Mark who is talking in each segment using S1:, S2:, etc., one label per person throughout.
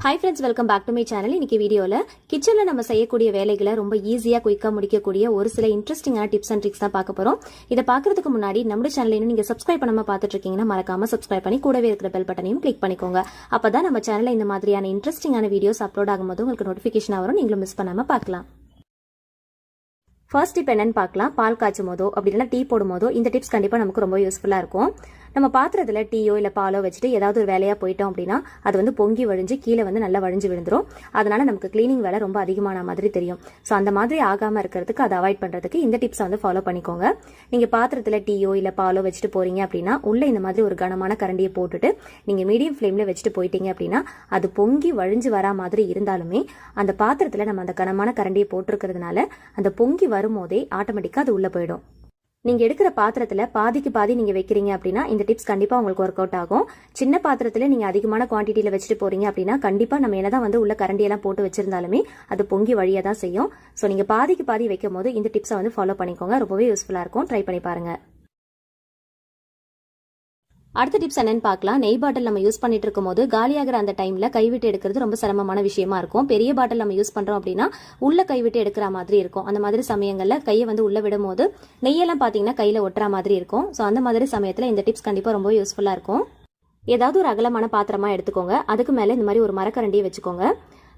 S1: Hi friends, welcome back to my channel. இன்னைக்கு வீடியோவில் கிச்சனில் நம்ம செய்யக்கூடிய வேலைகளை ரொம்ப ஈஸியாக குயிக்காக முடிக்கக்கூடிய ஒரு சில இன்ட்ரெஸ்டிங்கான டிப்ஸ் அண்ட் ட்ரிக்ஸ் தான் பார்க்க போகிறோம். இதை பார்க்கறதுக்கு முன்னாடி நம்ம சேனல் இன்னும் நீங்கள் சப்ஸ்கிரைப் பண்ணாமல் பார்த்துட்டு இருக்கீங்கன்னா மறக்காம சப்ஸ்கிரைப் பண்ணி கூடவே இருக்கிற பெல் பட்டனையும் கிளிக் பண்ணிக்கோங்க. அப்போ தான் நம்ம சேனலில் இந்த மாதிரியான இன்ட்ரெஸ்டிங்கான வீடியோஸ் அப்லோட் ஆகும்போது உங்களுக்கு நோட்டிஃபிகேஷன் வரும், நீங்களும் மிஸ் பண்ணாமல் பார்க்கலாம். ஃபர்ஸ்ட் டிப் என்னன்னு பார்க்கலாம். பால் காய்ச்சும் போதோ அப்படி இல்லைனா டீ போடும் போதோ இந்த டிப்ஸ் கண்டிப்பாக நமக்கு ரொம்ப யூஸ்ஃபுல்லாக இருக்கும். நம்ம பாத்திரத்தில் டீயோ இல்லை பாலோ வச்சுட்டு ஏதாவது ஒரு வேலையாக போயிட்டோம் அப்படின்னா அது வந்து பொங்கி வழிஞ்சு கீழே வந்து நல்லா வழிஞ்சு விழுந்துரும். அதனால நமக்கு கிளீனிங் வேலை ரொம்ப அதிகமான மாதிரி தெரியும். ஸோ அந்த மாதிரி ஆகாமல் இருக்கிறதுக்கு அதை அவாய்ட் பண்ணுறதுக்கு இந்த டிப்ஸை வந்து ஃபாலோ பண்ணிக்கோங்க. நீங்கள் பாத்திரத்தில் டீயோ இல்லை பாலோ வச்சுட்டு போறீங்க அப்படின்னா உள்ள இந்த மாதிரி ஒரு கனமான கரண்டியை போட்டுட்டு நீங்கள் மீடியம் ஃப்ளேமில் வச்சுட்டு போயிட்டீங்க அப்படின்னா அது பொங்கி வழிஞ்சு வரா மாதிரி இருந்தாலுமே அந்த பாத்திரத்தில் நம்ம அந்த கனமான கரண்டியை போட்டிருக்கிறதுனால அந்த பொங்கி வரும்போதே ஆட்டோமேட்டிக்காக அது உள்ளே போயிடும். நீங்க எடுக்கிற பாத்திரத்துல பாதிக்கு பாதி நீங்க வைக்கிறீங்க அப்படின்னா இந்த டிப்ஸ் கண்டிப்பா உங்களுக்கு ஒர்க் அவுட் ஆகும். சின்ன பாத்திரத்துல நீங்க அதிகமான குவான்டிட்டியில வச்சுட்டு போறீங்க அப்படின்னா கண்டிப்பா நம்ம என்னதான் வந்து உள்ள கரண்டியெல்லாம் போட்டு வச்சிருந்தாலுமே அது பொங்கி வழியா தான் செய்யும். ஸோ நீங்க பாதிக்கு பாதி வைக்கும் போது இந்த டிப்ஸை வந்து ஃபாலோ பண்ணிக்கோங்க. ரொம்பவே யூஸ்ஃபுல்லா இருக்கும். ட்ரை பண்ணி பாருங்க. அடுத்த டிப்ஸ் என்னன்னு பார்க்கலாம். நெய் பாட்டில் நம்ம யூஸ் பண்ணிட்டு இருக்கும் போது காலியாகிற அந்த டைம்ல கைவிட்டு எடுக்கிறது ரொம்ப சிரமமான விஷயமா இருக்கும். பெரிய பாட்டில் நம்ம யூஸ் பண்றோம் அப்படின்னா உள்ள கைவிட்டு எடுக்கிற மாதிரி இருக்கும். அந்த மாதிரி சமயங்கள்ல கையை வந்து உள்ள விடும் போது நெய்யெல்லாம் பாத்தீங்கன்னா கையில ஒட்டுற மாதிரி இருக்கும். ஸோ அந்த மாதிரி சமயத்துல இந்த டிப்ஸ் கண்டிப்பா ரொம்ப யூஸ்ஃபுல்லா இருக்கும். ஏதாவது ஒரு அகலமான பாத்திரமா எடுத்துக்கோங்க. அதுக்கு மேல இந்த மாதிரி ஒரு மரக்கரண்டியை வச்சுக்கோங்க.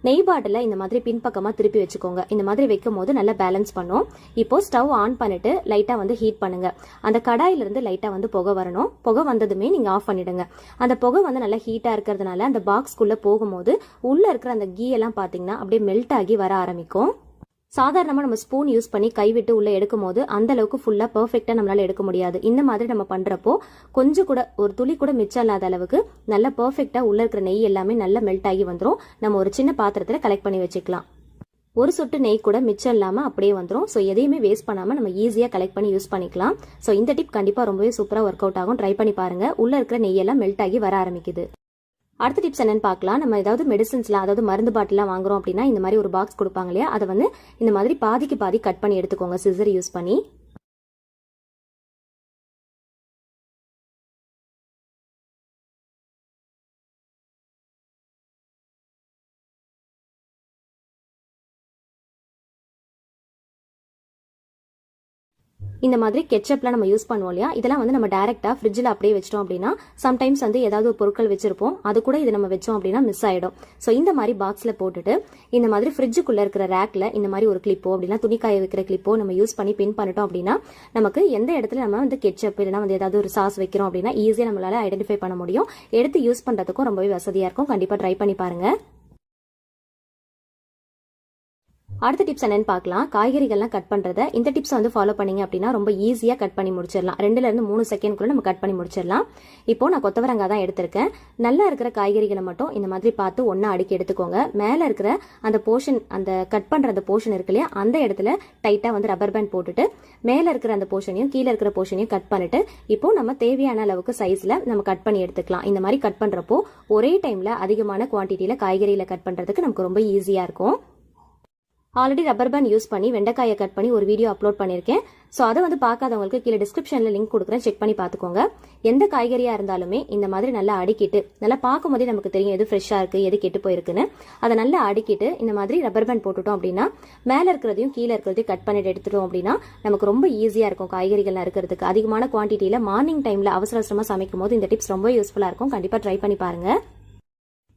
S1: நெய் பாட்டில இந்த மாதிரி பின்பக்கமா திருப்பி வச்சுக்கோங்க. இந்த மாதிரி வைக்கும் போது நல்லா பேலன்ஸ் பண்ணும். இப்போ ஸ்டவ் ஆன் பண்ணிட்டு லைட்டா வந்து ஹீட் பண்ணுங்க. அந்த கடாயிலிருந்து லைட்டா வந்து புகை வரணும். புகை வந்ததுமே நீங்க ஆஃப் பண்ணிடுங்க. அந்த புகை வந்து நல்லா ஹீட்டா இருக்கிறதுனால அந்த பாக்ஸ்குள்ள போகும்போது உள்ள இருக்கிற அந்த கீ எல்லாம் பாத்தீங்கன்னா அப்படியே மெல்ட் ஆகி வர ஆரம்பிக்கும். சாதாரணமாக நம்ம ஸ்பூன் யூஸ் பண்ணி கைவிட்டு உள்ள எடுக்கும் போது அந்த அளவுக்கு ஃபுல்லா பெர்ஃபெக்டா நம்மளால எடுக்க முடியாது. இந்த மாதிரி நம்ம பண்றப்போ கொஞ்சம் கூட ஒரு துளி கூட மிச்சம் இல்லாத அளவுக்கு நல்ல பெர்ஃபெக்டா உள்ள இருக்கிற நெய் எல்லாமே நல்லா மெல்ட் ஆகி வந்துடும். நம்ம ஒரு சின்ன பாத்திரத்துல கலெக்ட் பண்ணி வச்சுக்கலாம். ஒரு சொட்டு நெய் கூட மிச்சம் இல்லாம அப்படியே வந்துடும். ஸோ எதையுமே வேஸ்ட் பண்ணாம நம்ம ஈஸியா கலெக்ட் பண்ணி யூஸ் பண்ணிக்கலாம். ஸோ இந்த டிப் கண்டிப்பா ரொம்பவே சூப்பரா ஒர்க் அவுட் ஆகும். ட்ரை பண்ணி பாருங்க. உள்ள இருக்கிற நெய் எல்லாம் மெல்ட் ஆகி வர ஆரம்பிக்குது. அடுத்த டிப்ஸ் என்னன்னு பார்க்கலாம். நம்ம ஏதாவது மெடிசன்ஸ்லாம் அதாவது மருந்து பாட்டிலாம் வாங்குறோம் அப்படின்னா இந்த மாதிரி ஒரு பாக்ஸ் கொடுப்பாங்க இல்லையா, அதை வந்து இந்த மாதிரி பாதிக்கு பாதி கட் பண்ணி எடுத்துக்கோங்க சிசர் யூஸ் பண்ணி. இந்த மாதிரி கெச்சப்லாம் நம்ம யூஸ் பண்ணுவோம் இல்லையா, இதெல்லாம் வந்து நம்ம டைரக்டா ஃப்ரிட்ஜில் அப்படியே வச்சிட்டோம் அப்படின்னா சம்டைம்ஸ் வந்து ஏதாவது ஒரு பொருட்கள் வச்சிருப்போம், அது கூட இது நம்ம வச்சோம் அப்படின்னா மிஸ் ஆயிடும். ஸோ இந்த மாதிரி பாக்ஸ்ல போட்டுட்டு இந்த மாதிரி ஃப்ரிட்ஜுக்குள்ள இருக்கிற ரேக்ல இந்த மாதிரி ஒரு கிளிப்போ அப்படின்னா துணிக்காய வைக்கிற கிளிப்போ நம்ம யூஸ் பண்ணி பின் பண்ணிட்டோம் அப்படின்னா நமக்கு எந்த இடத்துல நம்ம வந்து கெச்சப் இல்லைன்னா வந்து ஏதாவது ஒரு சாஸ் வைக்கிறோம் அப்படின்னா ஈஸியா நம்மளால ஐடென்டிஃபை பண்ண முடியும். எடுத்து யூஸ் பண்றதுக்கும் ரொம்பவே வசதியா இருக்கும். கண்டிப்பா ட்ரை பண்ணி பாருங்க. அடுத்த டிப்ஸ் என்னன்னு பார்க்கலாம். காய்கறிகள்லாம் கட் பண்றத இந்த டிப்ஸ் வந்து ஃபாலோ பண்ணீங்க அப்படின்னா ரொம்ப ஈஸியா கட் பண்ணி முடிச்சிடலாம். 2ல இருந்து 3 செகண்ட்குள்ள நம்ம கட் பண்ணி முடிச்சிடலாம். இப்போ நான் கொத்தவரங்காய் தான் எடுத்திருக்கேன். நல்லா இருக்கிற காய்கறிகளை மட்டும் இந்த மாதிரி பார்த்து ஒன்னா அடுக்கி எடுத்துக்கோங்க. மேல இருக்கிற அந்த போர்ஷன், அந்த கட் பண்ற அந்த போர்ஷன் இருக்கு இல்லையா, அந்த இடத்துல டைட்டா வந்து ரப்பர் பேண்ட் போட்டுட்டு மேல இருக்கிற அந்த போர்ஷனையும் கீழே இருக்கிற போர்ஷனையும் கட் பண்ணிட்டு இப்போ நம்ம தேவையான அளவுக்கு சைஸ்ல நம்ம கட் பண்ணி எடுத்துக்கலாம். இந்த மாதிரி கட் பண்றப்போ ஒரே டைம்ல அதிகமான குவான்டிட்டியில காய்கறிகளை கட் பண்றதுக்கு நமக்கு ரொம்ப ஈஸியா இருக்கும். ஆல்ரெடி ரப்பர் பேண்ட் யூஸ் பண்ணி வெண்டைக்காயை கட் பண்ணி ஒரு வீடியோ அப்லோட் பண்ணியிருக்கேன். ஸோ அதை வந்து பார்க்காதவங்களுக்கு கீழே டிஸ்கிரிப்ஷன்ல லிங்க் கொடுக்குறேன், செக் பண்ணி பார்த்துக்கோங்க. எந்த காய்கறியா இருந்தாலுமே இந்த மாதிரி நல்லா அடுக்கிட்டு நல்லா பார்க்கும் போதே நமக்கு தெரியும் எது ஃப்ரெஷ்ஷா இருக்கு எது கெட்டு போயிருக்குன்னு. அதை நல்லா அடுக்கிட்டு இந்த மாதிரி ரப்பர் பேண்ட் போட்டுட்டோம் அப்படின்னா மேல இருக்கிறதையும் கீழே இருக்கிறதையும் கட் பண்ணிட்டு எடுத்துட்டோம் அப்படின்னா நமக்கு ரொம்ப ஈஸியா இருக்கும் காய்கறிகள் இருக்கிறதுக்கு. அதிகமான குவான்டிட்டியில மார்னிங் டைம்ல அவசர அவசரமா சமைக்கும் போது இந்த டிப்ஸ் ரொம்ப யூஸ்ஃபுல்லா இருக்கும். கண்டிப்பா ட்ரை பண்ணி பாருங்க.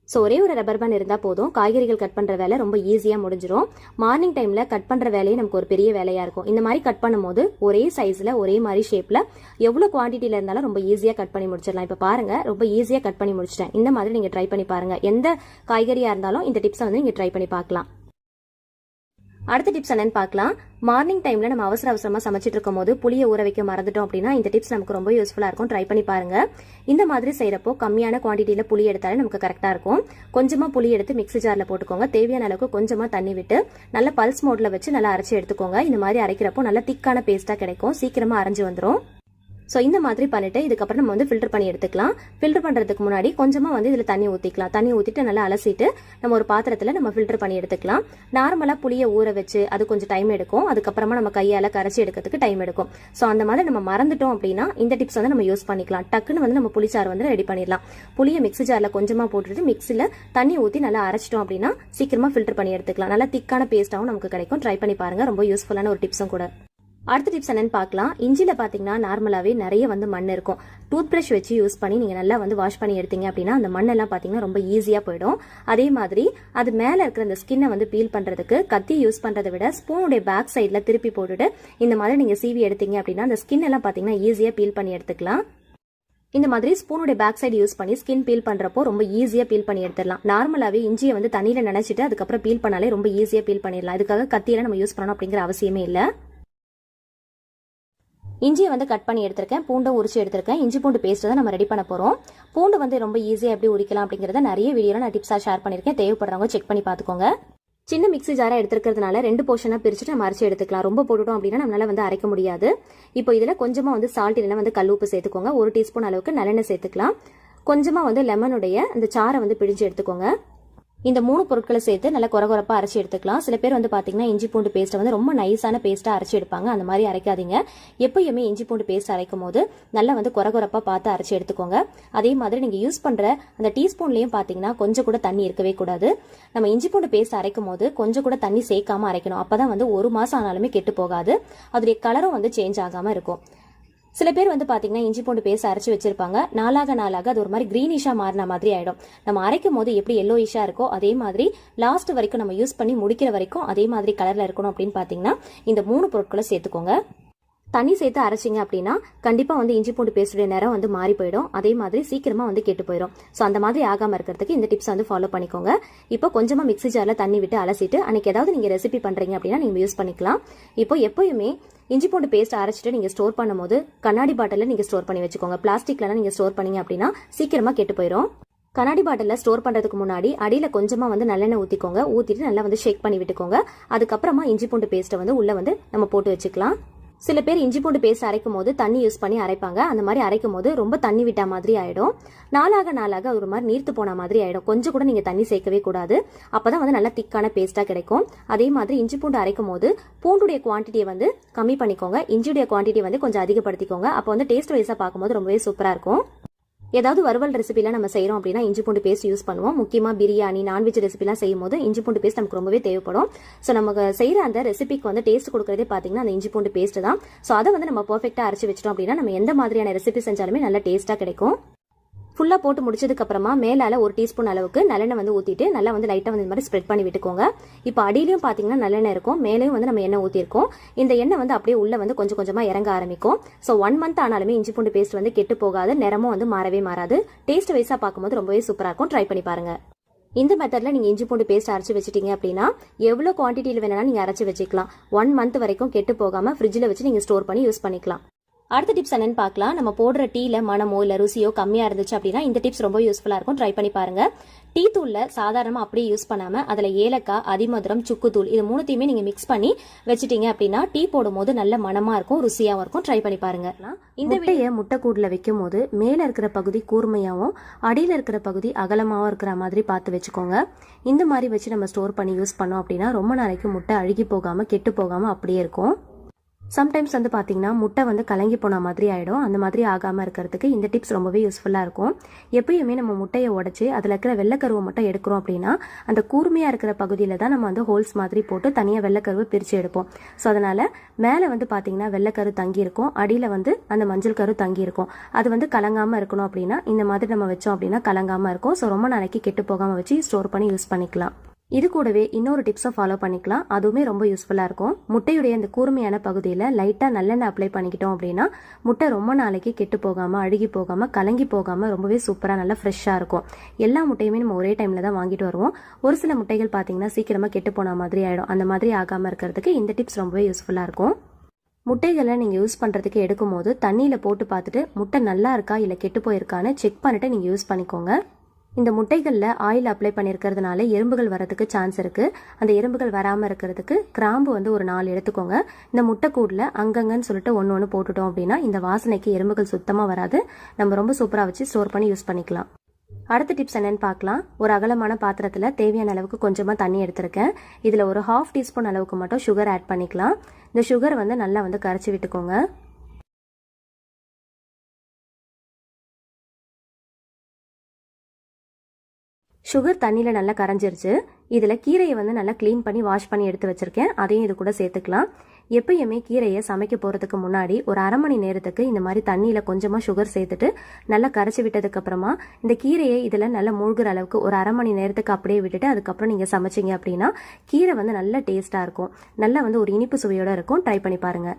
S1: ஸோ ஒரே ஒரு ரப்பர் பேண்ட் இருந்தால் போதும், காய்கறிகள் கட் பண்ணுற வேலை ரொம்ப ஈஸியாக முடிஞ்சிடும். மார்னிங் டைமில் கட் பண்ணுற வேலையே நமக்கு ஒரு பெரிய வேலையாக இருக்கும். இந்த மாதிரி கட் பண்ணும்போது ஒரே சைஸில் ஒரே மாதிரி ஷேப்பில் எவ்வளோ குவான்டிட்டியில் இருந்தாலும் ரொம்ப ஈஸியாக கட் பண்ணி முடிச்சிடலாம். இப்போ பாருங்க, ரொம்ப ஈஸியாக கட் பண்ணி முடிச்சிட்டேன். இந்த மாதிரி நீங்கள் ட்ரை பண்ணி பாருங்க. எந்த காய்கறியாக இருந்தாலும் இந்த டிப்ஸை வந்து நீங்கள் ட்ரை பண்ணி பார்க்கலாம். அடுத்த டிப்ஸ் என்னன்னு பார்க்கலாம். மார்னிங் டைம்ல நம்ம அவசர அவசரமா சமைச்சிட்டு இருக்கும் போது புளியை ஊற வைக்க மறந்துட்டோம் அப்படின்னா இந்த டிப்ஸ் நமக்கு ரொம்ப யூஸ்ஃபுல்லா இருக்கும். ட்ரை பண்ணி பாருங்க. இந்த மாதிரி செய்யறப்போ கம்மியான குவான்டிட்டியில புளி எடுத்தாலே நமக்கு கரெக்டா இருக்கும். கொஞ்சமா புளி எடுத்து மிக்ஸி ஜார்ல போட்டுக்கோங்க. தேவையான அளவுக்கு கொஞ்சமா தண்ணி விட்டு நல்ல பல்ஸ் மோட்ல வச்சு நல்லா அரைச்சி எடுத்துக்கோங்க. இந்த மாதிரி அரைக்கிறப்போ நல்ல திக்கான பேஸ்டா கிடைக்கும். சீக்கிரமா அரைஞ்சு வந்துடும். ஸோ இந்த மாதிரி பண்ணிட்டு இதுக்கப்புறம் நம்ம வந்து ஃபில்டர் பண்ணி எடுத்துக்கலாம். ஃபில்டர் பண்ணுறதுக்கு முன்னாடி கொஞ்சமாக வந்து இதில் தண்ணி ஊற்றிக்கலாம். தண்ணி ஊற்றிட்டு நல்லா அலசிட்டு நம்ம ஒரு பாத்திரத்தில் நம்ம ஃபில்டர் பண்ணி எடுத்துக்கலாம். நார்மலாக புளியை ஊற வச்சு அது கொஞ்சம் டைம் எடுக்கும். அதுக்கப்புறமா நம்ம கையால் கரைச்சி எடுக்கிறதுக்கு டைம் எடுக்கும். ஸோ அந்த மாதிரி நம்ம மறந்துட்டோம் அப்படின்னா இந்த டிப்ஸ் வந்து நம்ம யூஸ் பண்ணிக்கலாம். டக்குன்னு வந்து நம்ம புளிச்சாறு வந்து ரெடி பண்ணிடலாம். புளியை மிக்ஸி ஜாரில் கொஞ்சமாக போட்டுட்டு மிக்ஸியில் தண்ணி ஊற்றி நல்லா அரைச்சிட்டோம் அப்படின்னா சீக்கிரமாக ஃபில்டர் பண்ணி எடுத்துக்கலாம். நல்லா திக்கான பேஸ்ட்டாகவும் நமக்கு கிடைக்கும். ட்ரை பண்ணி பாருங்கள். ரொம்ப யூஸ்ஃபுல்லான ஒரு டிப்ஸும் கூட. அடுத்த டிப்ஸ் என்னன்னு பார்க்கலாம். இஞ்சில பாத்தீங்கன்னா நார்மலாவே நிறைய வந்து மண் இருக்கும். டூத் பிரஷ் வச்சு யூஸ் பண்ணி நீங்க நல்லா வந்து வாஷ் பண்ணி எடுத்தீங்க அப்படின்னா அந்த மண்ணெல்லாம் பாத்தீங்கன்னா ரொம்ப ஈஸியா போயிடும். அதே மாதிரி அது மேல இருக்கிற அந்த ஸ்கின்னை வந்து பீல் பண்றதுக்கு கத்தி யூஸ் பண்றதை விட ஸ்பூனுடைய பேக் சைட்ல திருப்பி போட்டுட்டு இந்த மாதிரி நீங்க சீவி எடுத்தீங்க அப்படின்னா அந்த ஸ்கின் எல்லாம் பாத்தீங்கன்னா ஈஸியா பீல் பண்ணி எடுத்துக்கலாம். இந்த மாதிரி ஸ்பூனுடைய பேக் சைடு யூஸ் பண்ணி ஸ்கின் பீல் பண்றப்போ ரொம்ப ஈஸியா பீல் பண்ணி எடுத்துடலாம். நார்மலாவே இஞ்சியை வந்து தண்ணியில நினைச்சிட்டு அதுக்கப்புறம் பீல் பண்ணாலே ரொம்ப ஈஸியா பீல் பண்ணிடலாம். இதுக்காக கத்தியில நம்ம யூஸ் பண்ணணும் அப்படிங்கிற அவசியமே இல்லை. இஞ்சியை வந்து கட் பண்ணி எடுத்திருக்கேன். பூண்டை உரிச்சு எடுத்திருக்கேன். இஞ்சி பூண்டு பேஸ்ட் தான் நம்ம ரெடி பண்ண போறோம். பூண்டு வந்து ரொம்ப ஈஸியா எப்படி உரிக்கலாம் அப்படிங்கறத நிறைய வீடியோல நான் டிப்ஸா ஷேர் பண்ணிருக்கேன். தேவைப்படுறவங்க செக் பண்ணி பாத்துக்கோங்க. சின்ன மிக்ஸி ஜாரா எடுத்துக்கிறதுனால 2 போர்ஷனா பிரிச்சுட்டு நம்ம அரைச்சு எடுத்துக்கலாம். ரொம்ப போட்டுட்டோம் அப்படின்னா நம்மளால வந்து அரைக்க முடியாது. இப்போ இதுல கொஞ்சமா வந்து சால்ட் இல்லைன்னா வந்து கல்லுப்பு சேர்த்துக்கோங்க. 1 டீஸ்பூன் அளவுக்கு நல்லெண்ணெய் சேர்த்துக்கலாம். கொஞ்சமா வந்து லெமனுடைய அந்த சாரை வந்து பிழிஞ்சு எடுத்துக்கோங்க. இந்த 3 பொருட்களை சேர்த்து நல்லா கொரகொரப்பா அரைச்சி எடுத்துக்கலாம். சில பேர் வந்து பாத்தீங்கன்னா இஞ்சி பூண்டு பேஸ்ட்டை வந்து ரொம்ப நைஸான பேஸ்ட்டா அரைச்சி எடுப்பாங்க. அந்த மாதிரி அரைக்காதீங்க. எப்பயுமே இஞ்சி பூண்டு பேஸ்ட் அரைக்கும் போது நல்லா வந்து கொரகொரப்பா பார்த்து அரைச்சி எடுத்துக்கோங்க. அதே மாதிரி நீங்க யூஸ் பண்ற அந்த டீஸ்பூன்லயும் பாத்தீங்கன்னா கொஞ்சம் கூட தண்ணி இருக்கவே கூடாது. நம்ம இஞ்சி பூண்டு பேஸ்ட் அரைக்கும் போது கொஞ்சம் கூட தண்ணி சேர்க்காம அரைக்கணும். அப்பதான் வந்து 1 மாசம் ஆனாலுமே கெட்டு போகாது. அதோடைய கலரும் வந்து சேஞ்ச் ஆகாம இருக்கும். சில பேர் வந்து பாத்தீங்கன்னா இஞ்சி பூண்டு பேஸ்ட் அரைச்சு வச்சிருப்பாங்க. நாளாக அது ஒரு மாதிரி கிரீனிஷா மாறின மாதிரி ஆயிடும். நம்ம அரைக்கும் போது எப்படி எல்லோயிஷா இருக்கோ அதே மாதிரி லாஸ்ட் வரைக்கும் நம்ம யூஸ் பண்ணி முடிக்கிற வரைக்கும் அதே மாதிரி கலர்ல இருக்கணும் அப்படின்னு பாத்தீங்கன்னா இந்த 3 பொருட்களை சேர்த்துக்கோங்க. தண்ணி சேர்த்து அரைச்சிங்க அப்படின்னா கண்டிப்பா வந்து இஞ்சி பூண்டு பேஸ்டுடைய நிறம் வந்து மாறி போயிடும். அதே மாதிரி சீக்கிரமா வந்து கெட்டு போயிடும். ஸோ அந்த மாதிரி ஆகாம இருக்கிறதுக்கு இந்த டிப்ஸ் வந்து ஃபாலோ பண்ணிக்கோங்க. இப்போ கொஞ்சமா மிக்ஸி ஜார்ல தண்ணி விட்டு அலசிட்டு அன்னைக்கு ஏதாவது நீங்க ரெசிபி பண்றீங்க அப்படின்னா நீங்க யூஸ் பண்ணிக்கலாம். இப்போ எப்பயுமே இஞ்சி பூண்டு பேஸ்ட் அரைச்சிட்டு நீங்க ஸ்டோர் பண்ணும்போது கண்ணாடி பாட்டில நீங்க ஸ்டோர் பண்ணி வச்சுக்கோங்க. பிளாஸ்டிக்ல நீங்க ஸ்டோர் பண்ணீங்க அப்படின்னா சீக்கிரமா கெட்டு போயிடும். கண்ணாடி பாட்டில ஸ்டோர் பண்றதுக்கு முன்னாடி அடியில கொஞ்சமா வந்து நல்லெண்ணெய் ஊத்திக்கோங்க. ஊத்திட்டு நல்லா வந்து ஷேக் பண்ணி விட்டுக்கோங்க. அதுக்கப்புறமா இஞ்சி பூண்டு பேஸ்ட்டை வந்து உள்ள வந்து நம்ம போட்டு வச்சுக்கலாம். சில பேர் இஞ்சி பூண்டு பேஸ்ட் அரைக்கும் போது தண்ணி யூஸ் பண்ணி அரைப்பாங்க. அந்த மாதிரி அரைக்கும் போது ரொம்ப தண்ணி விட்டா மாதிரி ஆயிடும். நாளாக ஒரு மாதிரி நீர்த்து போன மாதிரி ஆயிடும். கொஞ்சம் கூட நீங்க தண்ணி சேர்க்கவே கூடாது. அப்பதான் வந்து நல்லா திக்கான பேஸ்டா கிடைக்கும். அதே மாதிரி இஞ்சி பூண்டு அரைக்கும் போது பூண்டுடைய குவான்டிட்டியை வந்து கம்மி பண்ணிக்கோங்க. இஞ்சியுடைய குவான்டிட்டி வந்து கொஞ்சம் அதிகப்படுத்திக்கோங்க. அப்போ வந்து டேஸ்ட் வைஸா பார்க்கும்போது ரொம்பவே சூப்பரா இருக்கும். ஏதாவது வறுவல் ரெசிபிலாம் நம்ம செய்யறோம் அப்படின்னா இஞ்சி பூண்டு பேஸ்ட் யூஸ் பண்ணுவோம். முக்கியமா பிரியாணி நான்வெஜ் ரெசிபிலாம் செய்யும் போது இஞ்சி பூண்டு பேஸ்ட் நமக்கு ரொம்பவே தேவைப்படும். ஸோ நம்ம செய்யற அந்த ரெசிபிக்கு வந்து டேஸ்ட் கொடுக்கறதே பாத்தீங்கன்னா அந்த இஞ்சி பூண்டு பேஸ்ட் தான். ஸோ அதை வந்து நம்ம பெர்ஃபெக்ட்டா அரைச்சு வச்சிட்டோம் அப்படின்னா நம்ம எந்த மாதிரியான ரெசிபி செஞ்சாலுமே நல்ல டேஸ்டா கிடைக்கும். ஃபுல்லா போட்டு முடிச்சதுக்கு அப்புறமா மேலால 1 டீஸ்பூன் அளவுக்கு நல்லெண்ணெய் வந்து ஊத்திட்டு நல்லா வந்து லைட்டா வந்து இந்த மாதிரி ஸ்ப்ரெட் பண்ணி விட்டுக்கோங்க. இப்போ அடியிலயும் பாத்தீங்கன்னா நல்லெண்ணெய் இருக்கும். மேலேயும் வந்து நம்ம எண்ணெய் ஊத்திருக்கோம். இந்த எண்ணெய் வந்து அப்படியே உள்ள வந்து கொஞ்சம் கொஞ்சமா இறங்க ஆரம்பிக்கும். ஸோ 1 மந்த் ஆனாலுமே இஞ்சி பூண்டு பேஸ்ட் வந்து கெட்டு போகாது. நிறமும் வந்து மாறவே மாறாது. டேஸ்ட் வைஸா பார்க்கும்போது ரொம்பவே சூப்பரா இருக்கும். ட்ரை பண்ணி பாருங்க. இந்த மெத்தட்ல நீங்க இஞ்சி பூண்டு பேஸ்ட் அரைச்சு வச்சிட்டீங்க அப்படின்னா எவ்வளவு குவான்டிட்டியில வேணாலும் நீங்க அரைச்சு வச்சுக்கலாம். 1 மந்த் வரைக்கும் கெட்டு போகாம ஃப்ரிட்ஜ்ல வச்சு நீங்க ஸ்டோர் பண்ணி யூஸ் பண்ணிக்கலாம். அடுத்த டிப்ஸ் என்னன்னு பார்க்கலாம். நம்ம போடுற டீல மனமோ இல்ல ருசியோ கம்மியா இருந்துச்சு அப்படின்னா இந்த டிப்ஸ் ரொம்ப யூஸ்ஃபுல்லா இருக்கும். ட்ரை பண்ணி பாருங்க. டீ தூள்ல சாதாரணமா அப்படியே யூஸ் பண்ணாம அதுல ஏலக்காய், அதிமதுரம், சுக்கு தூள் இது 3த்தையுமே நீங்க மிக்ஸ் பண்ணி வச்சிட்டீங்க அப்படின்னா டீ போடும் போது நல்ல மனமா இருக்கும், ருசியாவும் இருக்கும். ட்ரை பண்ணி பாருங்க. இந்த முட்டையை முட்டைக்கூடுல வைக்கும் போது மேல இருக்கிற பகுதி கூர்மையாவும் அடியில இருக்கிற பகுதி அகலமாவும் இருக்கிற மாதிரி பார்த்து வச்சுக்கோங்க. இந்த மாதிரி வச்சு நம்ம ஸ்டோர் பண்ணி யூஸ் பண்ணோம் அப்படின்னா ரொம்ப நாளைக்கு முட்டை அழுகி போகாம கெட்டு போகாம அப்படியே இருக்கும். சம்டைம்ஸ் வந்து பார்த்தீங்கன்னா முட்டை வந்து கலங்கி போன மாதிரி ஆகிடும். அந்த மாதிரி ஆகாமல் இருக்கிறதுக்கு இந்த டிப்ஸ் ரொம்பவே யூஸ்ஃபுல்லாக இருக்கும். எப்பயுமே நம்ம முட்டையை உடச்சி அதில் இருக்கிற வெள்ளைக்கருவை மட்டும் எடுக்கிறோம் அப்படின்னா அந்த கூர்மையாக இருக்கிற பகுதியில் தான் நம்ம வந்து ஹோல்ஸ் மாதிரி போட்டு தனியாக வெள்ளைக்கருவை பிரித்து எடுப்போம். ஸோ அதனால் மேலே வந்து பார்த்தீங்கன்னா வெள்ளைக்கரு தங்கியிருக்கும், அடியில் வந்து அந்த மஞ்சள் கரு தங்கியிருக்கும். அது வந்து கலங்காமல் இருக்கணும் அப்படின்னா இந்த மாதிரி நம்ம வச்சோம் அப்படின்னா கலங்காமல் இருக்கும். ஸோ ரொம்ப நாளைக்கு கெட்டு போகாமல் வச்சு ஸ்டோர் பண்ணி யூஸ் பண்ணிக்கலாம். இது கூடவே இன்னொரு டிப்ஸும் ஃபாலோ பண்ணிக்கலாம். அதுவுமே ரொம்ப யூஸ்ஃபுல்லாக இருக்கும். முட்டையுடைய அந்த கூர்மையான பகுதியில் லைட்டாக நல்லெண்ணெய் அப்ளை பண்ணிக்கிட்டோம் அப்படின்னா முட்டை ரொம்ப நாளைக்கு கெட்டு போகாமல் அழுகி போகாமல் கலங்கி போகாமல் ரொம்பவே சூப்பராக நல்லா ஃப்ரெஷ்ஷாக இருக்கும். எல்லா முட்டையுமே நம்ம ஒரே டைமில் தான் வாங்கிட்டு வருவோம். ஒரு சில முட்டைகள் பார்த்தீங்கன்னா சீக்கிரமாக கெட்டு போன மாதிரி ஆகிடும். அந்த மாதிரி ஆகாமல் இருக்கிறதுக்கு இந்த டிப்ஸ் ரொம்பவே யூஸ்ஃபுல்லாக இருக்கும். முட்டைகளை நீங்கள் யூஸ் பண்ணுறதுக்கு எடுக்கும் போது தண்ணியில் போட்டு பார்த்துட்டு முட்டை நல்லா இருக்கா இல்லை கெட்டு போயிருக்கான்னு செக் பண்ணிவிட்டு நீங்கள் யூஸ் பண்ணிக்கோங்க. இந்த முட்டைகளில் ஆயில் அப்ளை பண்ணியிருக்கிறதுனால எறும்புகள் வரதுக்கு சான்ஸ் இருக்குது. அந்த எறும்புகள் வராமல் இருக்கிறதுக்கு கிராம்பு வந்து ஒரு 4 எடுத்துக்கோங்க. இந்த முட்டைக்கூடில் அங்கங்கன்னு சொல்லிட்டு ஒன்று போட்டுட்டோம் அப்படின்னா இந்த வாசனைக்கு எறும்புகள் சுத்தமாக வராது. நம்ம ரொம்ப சூப்பராக வச்சு ஸ்டோர் பண்ணி யூஸ் பண்ணிக்கலாம். அடுத்த டிப்ஸ் என்னன்னு பார்க்கலாம். ஒரு அகலமான பாத்திரத்தில் தேவையான அளவுக்கு கொஞ்சமாக தண்ணி எடுத்திருக்கேன். இதில் ஒரு 1/2 டீஸ்பூன் அளவுக்கு மட்டும் சுகர் ஆட் பண்ணிக்கலாம். இந்த சுகர் வந்து நல்லா வந்து கரைச்சி விட்டுக்கோங்க. சுகர் தண்ணியில் நல்லா கரைஞ்சிருச்சு. இதில் கீரையை வந்து நல்லா க்ளீன் பண்ணி வாஷ் பண்ணி எடுத்து வச்சிருக்கேன். அதையும் இது கூட சேர்த்துக்கலாம். எப்பயுமே கீரையை சமைக்க போகிறதுக்கு முன்னாடி ஒரு 1/2 மணி நேரத்துக்கு இந்த மாதிரி தண்ணியில் கொஞ்சமாக சுகர் சேர்த்துட்டு நல்லா கரைச்சி விட்டதுக்கு அப்புறமா இந்த கீரையை இதில் நல்லா மூழ்கிற அளவுக்கு ஒரு 1/2 மணி நேரத்துக்கு அப்படியே விட்டுட்டு அதுக்கப்புறம் நீங்கள் சமைச்சிங்க அப்படின்னா கீரை வந்து நல்ல டேஸ்ட்டாக இருக்கும். நல்லா வந்து ஒரு இனிப்பு சுவையோடு இருக்கும். ட்ரை பண்ணி பாருங்கள்.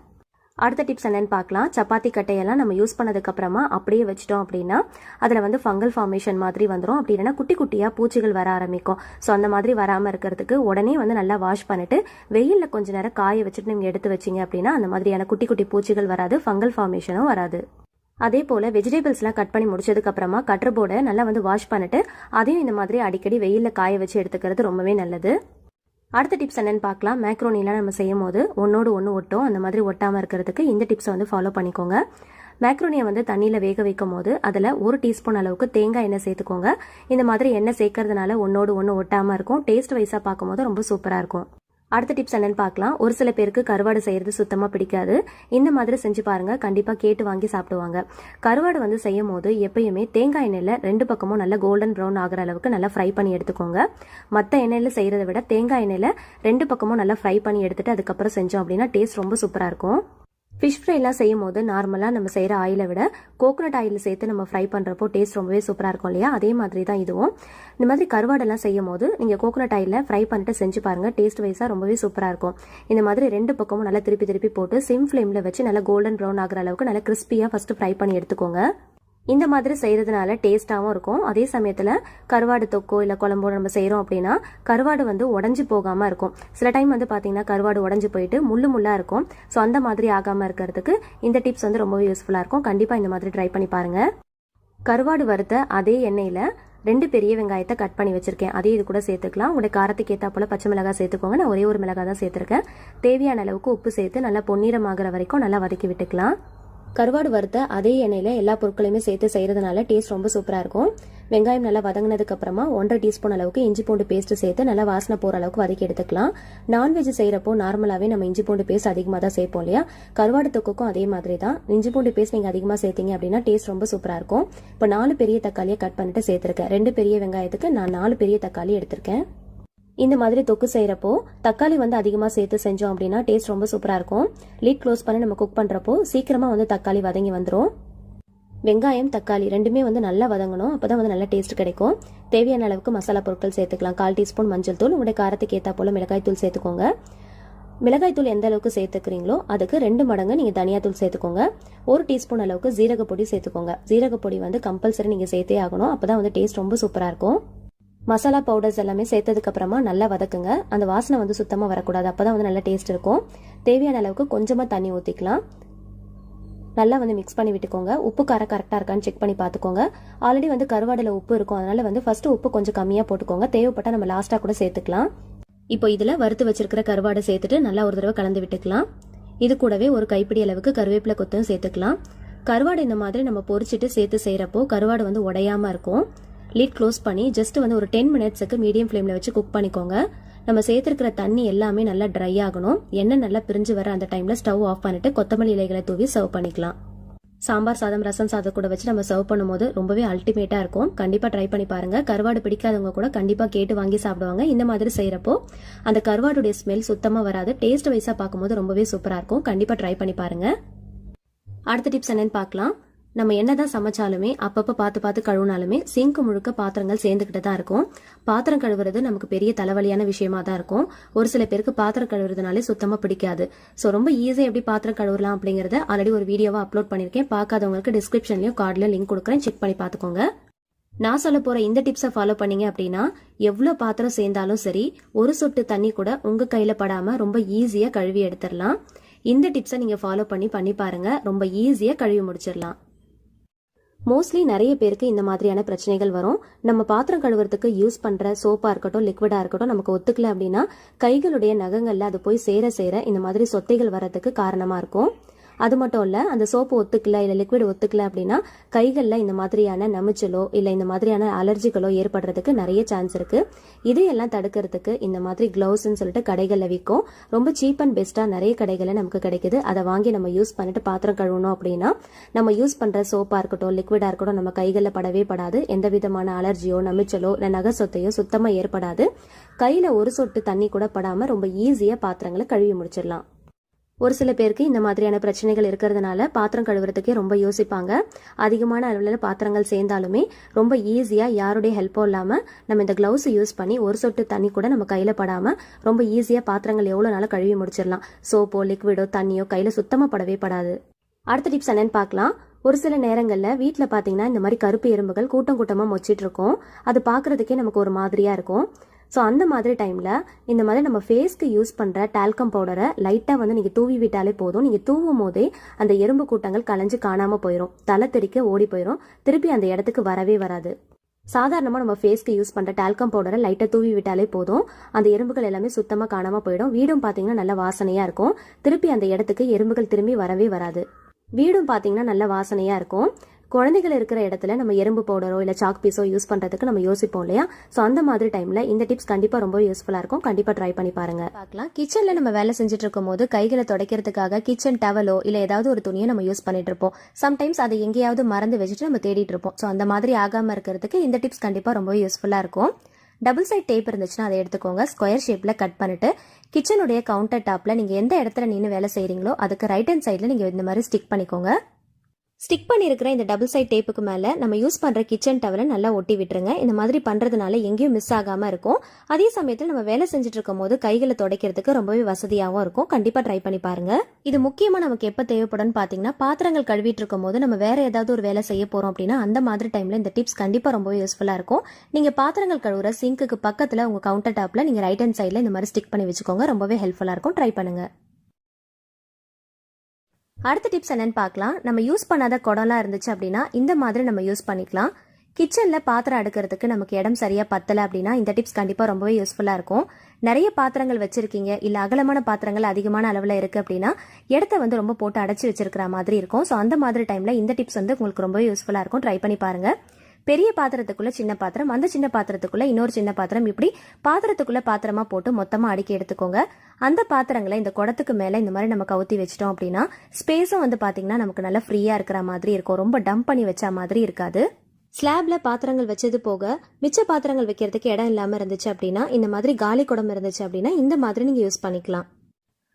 S1: அடுத்த டிப்ஸ் என்னன்னு பார்க்கலாம். சப்பாத்தி கட்டையெல்லாம் நம்ம யூஸ் பண்ணதுக்கு அப்புறமா அப்படியே வச்சிட்டோம் அப்படின்னா அதில் வந்து ஃபங்கல் ஃபார்மேஷன் மாதிரி வந்துடும். அப்படி இல்லைன்னா குட்டி குட்டியாக பூச்சிகள் வர ஆரம்பிக்கும். ஸோ அந்த மாதிரி வராமல் இருக்கிறதுக்கு உடனே வந்து நல்லா வாஷ் பண்ணிட்டு வெயிலில் கொஞ்ச நேரம் காய வச்சுட்டு நீங்கள் எடுத்து வச்சிங்க அப்படின்னா அந்த மாதிரியான குட்டி குட்டி பூச்சிகள் வராது, ஃபங்கல் ஃபார்மேஷனும் வராது. அதே போல் வெஜிடபிள்ஸ்லாம் கட் பண்ணி முடிச்சதுக்கு அப்புறமா கட்டர் போர்டை நல்லா வந்து வாஷ் பண்ணிட்டு அதையும் இந்த மாதிரி அடிக்கடி வெயிலில் காய வச்சு எடுத்துக்கிறது ரொம்பவே நல்லது. அடுத்த டிப்ஸ் என்னன்னு பார்க்கலாம். மேக்ரோனிலாம் நம்ம செய்யும் போது ஒன்னோடு ஒன்று ஒட்டும். அந்த மாதிரி ஒட்டாமல் இருக்கிறதுக்கு இந்த டிப்ஸை வந்து ஃபாலோ பண்ணிக்கோங்க. மேக்ரோனியை வந்து தண்ணியில் வேக வைக்கும் போது அதில் 1 டீஸ்பூன் அளவுக்கு தேங்காய் எண்ணெய் சேர்த்துக்கோங்க. இந்த மாதிரி எண்ணெய் சேர்க்கறதுனால ஒன்னோடு ஒன்று ஒட்டாமல் இருக்கும். டேஸ்ட் வைஸாக பார்க்கும்போது ரொம்ப சூப்பராக இருக்கும். அடுத்த டிப்ஸ் என்னன்னு பார்க்கலாம். ஒரு சில பேருக்கு கருவாடு செய்யறது சுத்தமாக பிடிக்காது. இந்த மாதிரி செஞ்சு பாருங்க, கண்டிப்பாக கேட்டு வாங்கி சாப்பிடுவாங்க. கருவாடு வந்து செய்யும் போது எப்பயுமே தேங்காய் எண்ணெயில் 2 பக்கமும் நல்லா கோல்டன் ப்ரௌன் ஆகிற அளவுக்கு நல்லா ஃப்ரை பண்ணி எடுத்துக்கோங்க. மற்ற எண்ணெயில் செய்யறதை விட தேங்காய் எண்ணெயில் 2 பக்கமும் நல்லா ஃப்ரை பண்ணி எடுத்துட்டு அதுக்கப்புறம் செஞ்சோம் அப்படின்னா டேஸ்ட் ரொம்ப சூப்பராக இருக்கும். ஃபிஷ் ஃப்ரைலாம் செய்யும் போது நார்மலாக நம்ம செய்கிற ஆயிலை விட கோகோனட் ஆயில் சேர்த்து நம்ம ஃப்ரை பண்ணுறப்போ டேஸ்ட் ரொம்பவே சூப்பராக இருக்கும் இல்லையா? அதே மாதிரி தான் இதுவும். இந்த மாதிரி கருவாடெல்லாம் செய்யும் போது நீங்கள் கோகோனட் ஆயிலில் ஃப்ரை பண்ணிட்டு செஞ்சு பாருங்கள். டேஸ்ட் வைஸாக ரொம்பவே சூப்பராக இருக்கும். இந்த மாதிரி 2 பக்கமும் நல்லா திருப்பி போட்டு சிம் ஃப்ளேமில் வச்சு நல்லா கோல்டன் ப்ரௌன் ஆகிற அளவுக்கு நல்லா கிறிஸ்பியாக ஃபஸ்ட்டு ஃப்ரை பண்ணி எடுத்துக்கோங்க. இந்த மாதிரி செய்கிறதுனால டேஸ்ட்டாகவும் இருக்கும். அதே சமயத்தில் கருவாடு தொக்கோ இல்லை குழம்போ நம்ம செய்கிறோம் அப்படின்னா கருவாடு வந்து உடஞ்சி போகாமல் இருக்கும். சில டைம் வந்து பார்த்தீங்கன்னா கருவாடு உடஞ்சி போயிட்டு முள்ளாக இருக்கும். ஸோ அந்த மாதிரி ஆகாமல் இருக்கிறதுக்கு இந்த டிப்ஸ் வந்து ரொம்பவே யூஸ்ஃபுல்லாக இருக்கும். கண்டிப்பாக இந்த மாதிரி ட்ரை பண்ணி பாருங்கள். கருவாடு வறுத்த அதே எண்ணெயில் 2 பெரிய வெங்காயத்தை கட் பண்ணி வச்சிருக்கேன். அதே இது கூட சேர்த்துக்கலாம். உங்களுடைய காரத்துக்கு ஏற்றா போல் பச்சை மிளகாய் சேர்த்துக்கோங்க. நான் ஒரே ஒரு மிளகாய் தான் சேர்த்துருக்கேன். தேவையான அளவுக்கு உப்பு சேர்த்து நல்லா பொன்னிறமாகிற வரைக்கும் நல்லா வதக்கி விட்டுக்கலாம். கருவாடு வறுத்த அதே எண்ணெயில் எல்லா பொருட்களையுமே சேர்த்து செய்கிறதுனால டேஸ்ட் ரொம்ப சூப்பராக இருக்கும். வெங்காயம் நல்லா வதங்கினதுக்கு அப்புறமா 1.5 டீஸ்பூன் அளவுக்கு இஞ்சி பூண்டு பேஸ்ட் சேர்த்து நல்லா வாசனை போகிற அளவுக்கு வதக்கி எடுத்துக்கலாம். நான்வெஜ் செய்கிறப்போ நார்மலாகவே நம்ம இஞ்சி பூண்டு பேஸ்ட் அதிகமாக தான் சேர்ப்போம் இல்லையா? கருவாடு தொக்குக்கும் அதே மாதிரி தான். இஞ்சி பூண்டு பேஸ்ட் நீங்கள் அதிகமாக சேர்த்தீங்க அப்படின்னா டேஸ்ட் ரொம்ப சூப்பராக இருக்கும். இப்போ 4 பெரிய தக்காளியை கட் பண்ணிட்டு சேர்த்துருக்கேன். 2 பெரிய வெங்காயத்துக்கு நான் 4 பெரிய தக்காளி எடுத்திருக்கேன். இந்த மாதிரி தொக்கு செய்கிறப்போ தக்காளி வந்து அதிகமாக சேர்த்து செஞ்சோம் அப்படின்னா டேஸ்ட் ரொம்ப சூப்பராக இருக்கும். லிட் க்ளோஸ் பண்ணி நம்ம குக் பண்ணுறப்போ சீக்கிரமாக வந்து தக்காளி வதங்கி வந்துடும். வெங்காயம் தக்காளி ரெண்டுமே வந்து நல்லா வதங்கணும். அப்போ தான் வந்து நல்ல டேஸ்ட் கிடைக்கும். தேவையான அளவுக்கு மசாலா பொருட்கள் சேர்த்துக்கலாம். 1/4 டீஸ்பூன் மஞ்சள் தூள், உங்களுடைய காரத்துக்கு ஏற்றா போல் மிளகாய் தூள் சேர்த்துக்கோங்க. மிளகாய் தூள் எந்த அளவுக்கு சேர்த்துக்கிறீங்களோ அதுக்கு 2 மடங்கு நீங்கள் தனியாத்தூள் சேர்த்துக்கோங்க. 1 டீஸ்பூன் அளவுக்கு ஜீரகப்பொடி சேர்த்துக்கோங்க. ஜீரகப்பொடி வந்து கம்பல்சரி நீங்கள் சேர்த்தே ஆகணும். அப்போ தான் வந்து டேஸ்ட் ரொம்ப சூப்பராக இருக்கும். மசாலா பவுடர்ஸ் எல்லாமே சேர்த்ததுக்கு அப்புறமா நல்லா வதக்குங்க. அந்த வாசனை வந்து சுத்தமாக வரக்கூடாது. அப்போ தான் வந்து நல்ல டேஸ்ட் இருக்கும். தேவையான அளவுக்கு கொஞ்சமாக தண்ணி ஊற்றிக்கலாம். நல்லா வந்து மிக்ஸ் பண்ணி விட்டுக்கோங்க. உப்பு காரம் கரெக்டாக இருக்கான்னு செக் பண்ணி பார்த்துக்கோங்க. ஆல்ரெடி வந்து கருவாடில் உப்பு இருக்கும். அதனால வந்து ஃபர்ஸ்ட் உப்பு கொஞ்சம் கம்மியாக போட்டுக்கோங்க. தேவைப்பட்டால் நம்ம லாஸ்ட்டாக கூட சேர்த்துக்கலாம். இப்போ இதில் வறுத்து வச்சிருக்கிற கருவாடை சேர்த்துட்டு நல்லா ஒரு தடவை கலந்து விட்டுக்கலாம். இது கூடவே ஒரு கைப்பிடி அளவுக்கு கருவேப்பிலை கொத்தும் சேர்த்துக்கலாம். கருவாடு இந்த மாதிரி நம்ம பொரிச்சிட்டு சேர்த்து செய்கிறப்போ கருவாடு வந்து உடையாமல் இருக்கும். லிட் க்ளோஸ் பண்ணி ஜஸ்ட் வந்து ஒரு 10 மினிட்ஸுக்கு மீடியம் ஃப்ளேமில் வச்சு குக் பண்ணிக்கோங்க. நம்ம சேர்த்துருக்கிற தண்ணி எல்லாமே நல்லா ட்ரை ஆகணும். எண்ணெய் நல்லா பிரிஞ்சு வர அந்த டைமில் ஸ்டவ் ஆஃப் பண்ணிட்டு கொத்தமல்லி இலைகளை தூவி சர்வ் பண்ணிக்கலாம். சாம்பார் சாதம், ரசம் சாதம் கூட வச்சு நம்ம சர்வ் பண்ணும்போது ரொம்பவே அல்டிமேட்டாக இருக்கும். கண்டிப்பாக ட்ரை பண்ணி பாருங்கள். கருவாடு பிடிக்காதவங்க கூட கண்டிப்பாக கேட்டு வாங்கி சாப்பிடுவாங்க. இந்த மாதிரி செய்கிறப்போ அந்த கருவாடுடைய ஸ்மெல் சுத்தமாக வராது. டேஸ்ட் வைஸாக பார்க்கும்போது ரொம்பவே சூப்பராக இருக்கும். கண்டிப்பாக ட்ரை பண்ணி பாருங்கள். அடுத்த டிப்ஸ் என்னன்னு பார்க்கலாம். நம்ம என்னதான் சமைச்சாலுமே அப்பப்போ பார்த்து கழுவினாலுமே சிங்க் முழுக்க பாத்திரங்கள் சேர்ந்துக்கிட்டு தான் இருக்கும். பாத்திரம் கழுவுறது நமக்கு பெரிய தலைவலியான விஷயமா தான் இருக்கும். ஒரு சில பேருக்கு பாத்திரம் கழுவுறதுனாலே சுத்தமாக பிடிக்காது. ஸோ ரொம்ப ஈஸியாக எப்படி பாத்திரம் கழுவலாம் அப்படிங்கிறத ஆல்ரெடி ஒரு வீடியோவாக அப்லோட் பண்ணியிருக்கேன். பார்க்காதவங்களுக்கு டிஸ்கிரிப்ஷன்லையும் கார்டில் லிங்க் கொடுக்குறேன், செக் பண்ணி பார்த்துக்கோங்க. நான் சொல்ல போகிற இந்த டிப்ஸை ஃபாலோ பண்ணீங்க அப்படின்னா எவ்வளோ பாத்திரம் சேர்ந்தாலும் சரி ஒரு சொட்டு தண்ணி கூட உங்கள் கையில் படாமல் ரொம்ப ஈஸியாக கழுவி எடுத்துடலாம். இந்த டிப்ஸை நீங்கள் ஃபாலோ பண்ணி பாருங்கள். ரொம்ப ஈஸியாக கழுவி முடிச்சிடலாம். மோஸ்ட்லி நிறைய பேருக்கு இந்த மாதிரியான பிரச்சனைகள் வரும். நம்ம பாத்திரம் கழுவுறதுக்கு யூஸ் பண்ற சோப்பா இருக்கட்டும், லிக்விடா இருக்கட்டும், நமக்கு ஒத்துக்கல அப்படின்னா கைகளுடைய நகங்கள்ல அது போய் சேர சேர இந்த மாதிரி சொத்தைகள் வர்றதுக்கு காரணமா இருக்கும். அது மட்டும் இல்ல, அந்த சோப்பு ஒத்துக்கல இல்ல லிக்விட் ஒத்துக்கல அப்படின்னா கைகள்ல இந்த மாதிரியான நமிச்சலோ இல்ல இந்த மாதிரியான அலர்ஜிகளோ ஏற்படுறதுக்கு நிறைய சான்ஸ் இருக்கு. இதையெல்லாம் தடுக்கிறதுக்கு இந்த மாதிரி கிளவுஸ்ன்னு சொல்லிட்டு கடைகள்ல விற்கும். ரொம்ப சீப் அண்ட் பெஸ்டா நிறைய கடைகள்ல நமக்கு கிடைக்குது. அதை வாங்கி நம்ம யூஸ் பண்ணிட்டு பாத்திரம் கழுவணும் அப்படின்னா நம்ம யூஸ் பண்ற சோப்பா இருக்கட்டும், லிக்விடா இருக்கட்டும், நம்ம கைகள்ல படவே படாது. எந்த விதமான அலர்ஜியோ நமிச்சலோ இல்ல நகை சொத்தையோ சுத்தமா ஏற்படாது. கையில ஒரு சொட்டு தண்ணி கூட படாம ரொம்ப ஈஸியா பாத்திரங்களை கழுவி முடிச்சிடலாம். ஒரு சில பேருக்கு இந்த மாதிரியான பிரச்சனைகள் இருக்கிறதுனால பாத்திரம் கழுவுறதுக்கே ரொம்ப யோசிப்பாங்க. அதிகமான அளவில் பாத்திரங்கள் சேர்ந்தாலுமே ரொம்ப ஈஸியாக யாருடைய ஹெல்ப்போ இல்லாமல் நம்ம இந்த கிளவுஸ் யூஸ் பண்ணி ஒரு சொட்டு தண்ணி கூட நம்ம கையில் படாமல் ரொம்ப ஈஸியாக பாத்திரங்கள் எவ்வளோ நாளும் கழுவி முடிச்சிடலாம். சோப்போ லிக்விடோ தண்ணியோ கையில் சுத்தமாக படவே படாது. அடுத்த டிப்ஸ் என்னன்னு பார்க்கலாம். ஒரு சில நேரங்களில் வீட்டில் பார்த்தீங்கன்னா இந்த மாதிரி கருப்பு எறும்புகள் கூட்டம் கூட்டமாக மொச்சிட்டு இருக்கும். அது பார்க்கறதுக்கே நமக்கு ஒரு மாதிரியாக இருக்கும். ஸோ அந்த மாதிரி டைமில் இந்த மாதிரி நம்ம ஃபேஸ்க்கு யூஸ் பண்ணுற டால்கம் பவுடரை லைட்டாக வந்து நீங்கள் தூவி விட்டாலே போதும். நீங்கள் தூவும் போதே அந்த எறும்பு கூட்டங்கள் கலைஞ்சு காணாமல் போயிடும். தலை தெறிக்க ஓடி போயிடும். திருப்பி அந்த இடத்துக்கு வரவே வராது. சாதாரணமாக நம்ம ஃபேஸ்க்கு யூஸ் பண்ணுற டால்கம் பவுடரை லைட்டாக தூவி விட்டாலே போதும். அந்த எறும்புகள் எல்லாமே சுத்தமாக காணாமல் போயிடும். வீடும் பார்த்தீங்கன்னா நல்ல வாசனையாக இருக்கும். திருப்பி அந்த இடத்துக்கு எறும்புகள் திரும்பி வரவே வராது. வீடும் பார்த்தீங்கன்னா நல்ல வாசனையாக இருக்கும். குழந்தைகள் இருக்கிற இடத்துல நம்ம எறும்பு பவுடரோ இல்ல சாக் பீஸோ யூஸ் பண்றதுக்கு நம்ம யோசிப்போம் இல்லையா? ஸோ அந்த மாதிரி டைம்ல இந்த டிப்ஸ் கண்டிப்பா ரொம்ப யூஸ்ஃபுல்லா இருக்கும். கண்டிப்பா ட்ரை பண்ணி பாருங்க. பார்க்கலாம். கிச்சன்ல நம்ம வேலை செஞ்சுட்டு இருக்கும் போது கைகளை துடைக்கிறதுக்காக கிச்சன் டவலோ இல்ல ஏதாவது ஒரு துணியை நம்ம யூஸ் பண்ணிட்டு இருப்போம். சம்டைம்ஸ் அதை எங்கேயாவது மறந்து வச்சுட்டு நம்ம தேடிட்டு இருப்போம். ஸோ அந்த மாதிரி ஆகாம இருக்கிறதுக்கு இந்த டிப்ஸ் கண்டிப்பா ரொம்ப யூஸ்ஃபுல்லா இருக்கும். டபுள் சைட் டேப் இருந்துச்சுன்னா அதை எடுத்துக்கோங்க. ஸ்கொயர் ஷேப்ல கட் பண்ணிட்டு கிச்சனுடைய கவுண்டர் டாப்ல நீங்க எந்த இடத்துல நின்று வேலை செய்யறீங்களோ அதுக்கு ரைட் ஹேண்ட் சைட்ல நீங்க இந்த மாதிரி ஸ்டிக் பண்ணிக்கோங்க. ஸ்டிக் பண்ணியிருக்கிற இந்த டபுள் சைட் டேப்புக்கு மேலே நம்ம யூஸ் பண்ணுற கிச்சன் டவலை நல்லா ஒட்டி விட்டுருங்க. இந்த மாதிரி பண்ணுறதுனால எங்கேயும் மிஸ் ஆகாமல் இருக்கும். அதே சமயத்தில் நம்ம வேலை செஞ்சுட்டு இருக்கும் போது கைகளை துடைக்கிறதுக்கு ரொம்பவே வசதியாகவும் இருக்கும். கண்டிப்பாக ட்ரை பண்ணி பாருங்க. இது முக்கியமாக நமக்கு எப்போ தேவைப்படும்னு பார்த்தீங்கன்னா, பாத்திரங்கள் கழுவிட்டு இருக்கும் போது நம்ம வேற ஏதாவது ஒரு வேலை செய்ய போகிறோம் அப்படின்னா அந்த மாதிரி டைமில் இந்த டிப்ஸ் கண்டிப்பாக ரொம்பவே யூஸ்ஃபுல்லாக இருக்கும். நீங்கள் பாத்திரங்கள் கழுவுற சிங்க்குக்கு பக்கத்தில் உங்கள் கவுண்டர் டாப்பில் நீங்கள் ரைட் ஹேண்ட் சைடில் இந்த மாதிரி ஸ்டிக் பண்ணி வச்சுக்கோங்க. ரொம்பவே ஹெல்ப்ஃபுல்லாக இருக்கும். ட்ரை பண்ணுங்க. அடுத்த டிப்ஸ் என்னன்னு பார்க்கலாம். நம்ம யூஸ் பண்ணாத குடம்லாம் இருந்துச்சு அப்படின்னா இந்த மாதிரி நம்ம யூஸ் பண்ணிக்கலாம். கிச்சனில் பாத்திரம் அடுக்கிறதுக்கு நமக்கு இடம் சரியாக பத்தலை அப்படின்னா இந்த டிப்ஸ் கண்டிப்பாக ரொம்பவே யூஸ்ஃபுல்லாக இருக்கும். நிறைய பாத்திரங்கள் வச்சிருக்கீங்க இல்லை அகலமான பாத்திரங்கள் அதிகமான அளவில் இருக்குது அப்படின்னா இடத்த வந்து ரொம்ப போட்டு அடைச்சி வச்சிருக்கிற மாதிரி இருக்கும். ஸோ அந்த மாதிரி டைமில் இந்த டிப்ஸ் வந்து உங்களுக்கு ரொம்பவே யூஸ்ஃபுல்லாக இருக்கும். ட்ரை பண்ணி பாருங்க. பெரிய பாத்திரத்துக்குள்ள சின்ன பாத்திரம், அந்த சின்ன பாத்திரத்துக்குள்ள இன்னொரு சின்ன பாத்திரம், இப்படி பாத்திரத்துக்குள்ள பாத்திரமா போட்டு மொத்தமா அடுக்கி எடுத்துக்கோங்க. அந்த பாத்திரங்களை இந்த குடத்துக்கு மேல இந்த மாதிரி நம்ம கவுத்தி வச்சிட்டோம் அப்படின்னா ஸ்பேஸும் வந்து பாத்தீங்கன்னா நமக்கு நல்லா ஃப்ரீயா இருக்கிற மாதிரி இருக்கும். ரொம்ப டம்ப் பண்ணி வச்ச மாதிரி இருக்காது. ஸ்லாப்ல பாத்திரங்கள் வச்சது போக மிச்ச பாத்திரங்கள் வைக்கிறதுக்கு இடம் இல்லாம இருந்துச்சு அப்படின்னா இந்த மாதிரி காலி குடம் இருந்துச்சு அப்படின்னா இந்த மாதிரி நீங்க யூஸ் பண்ணிக்கலாம்.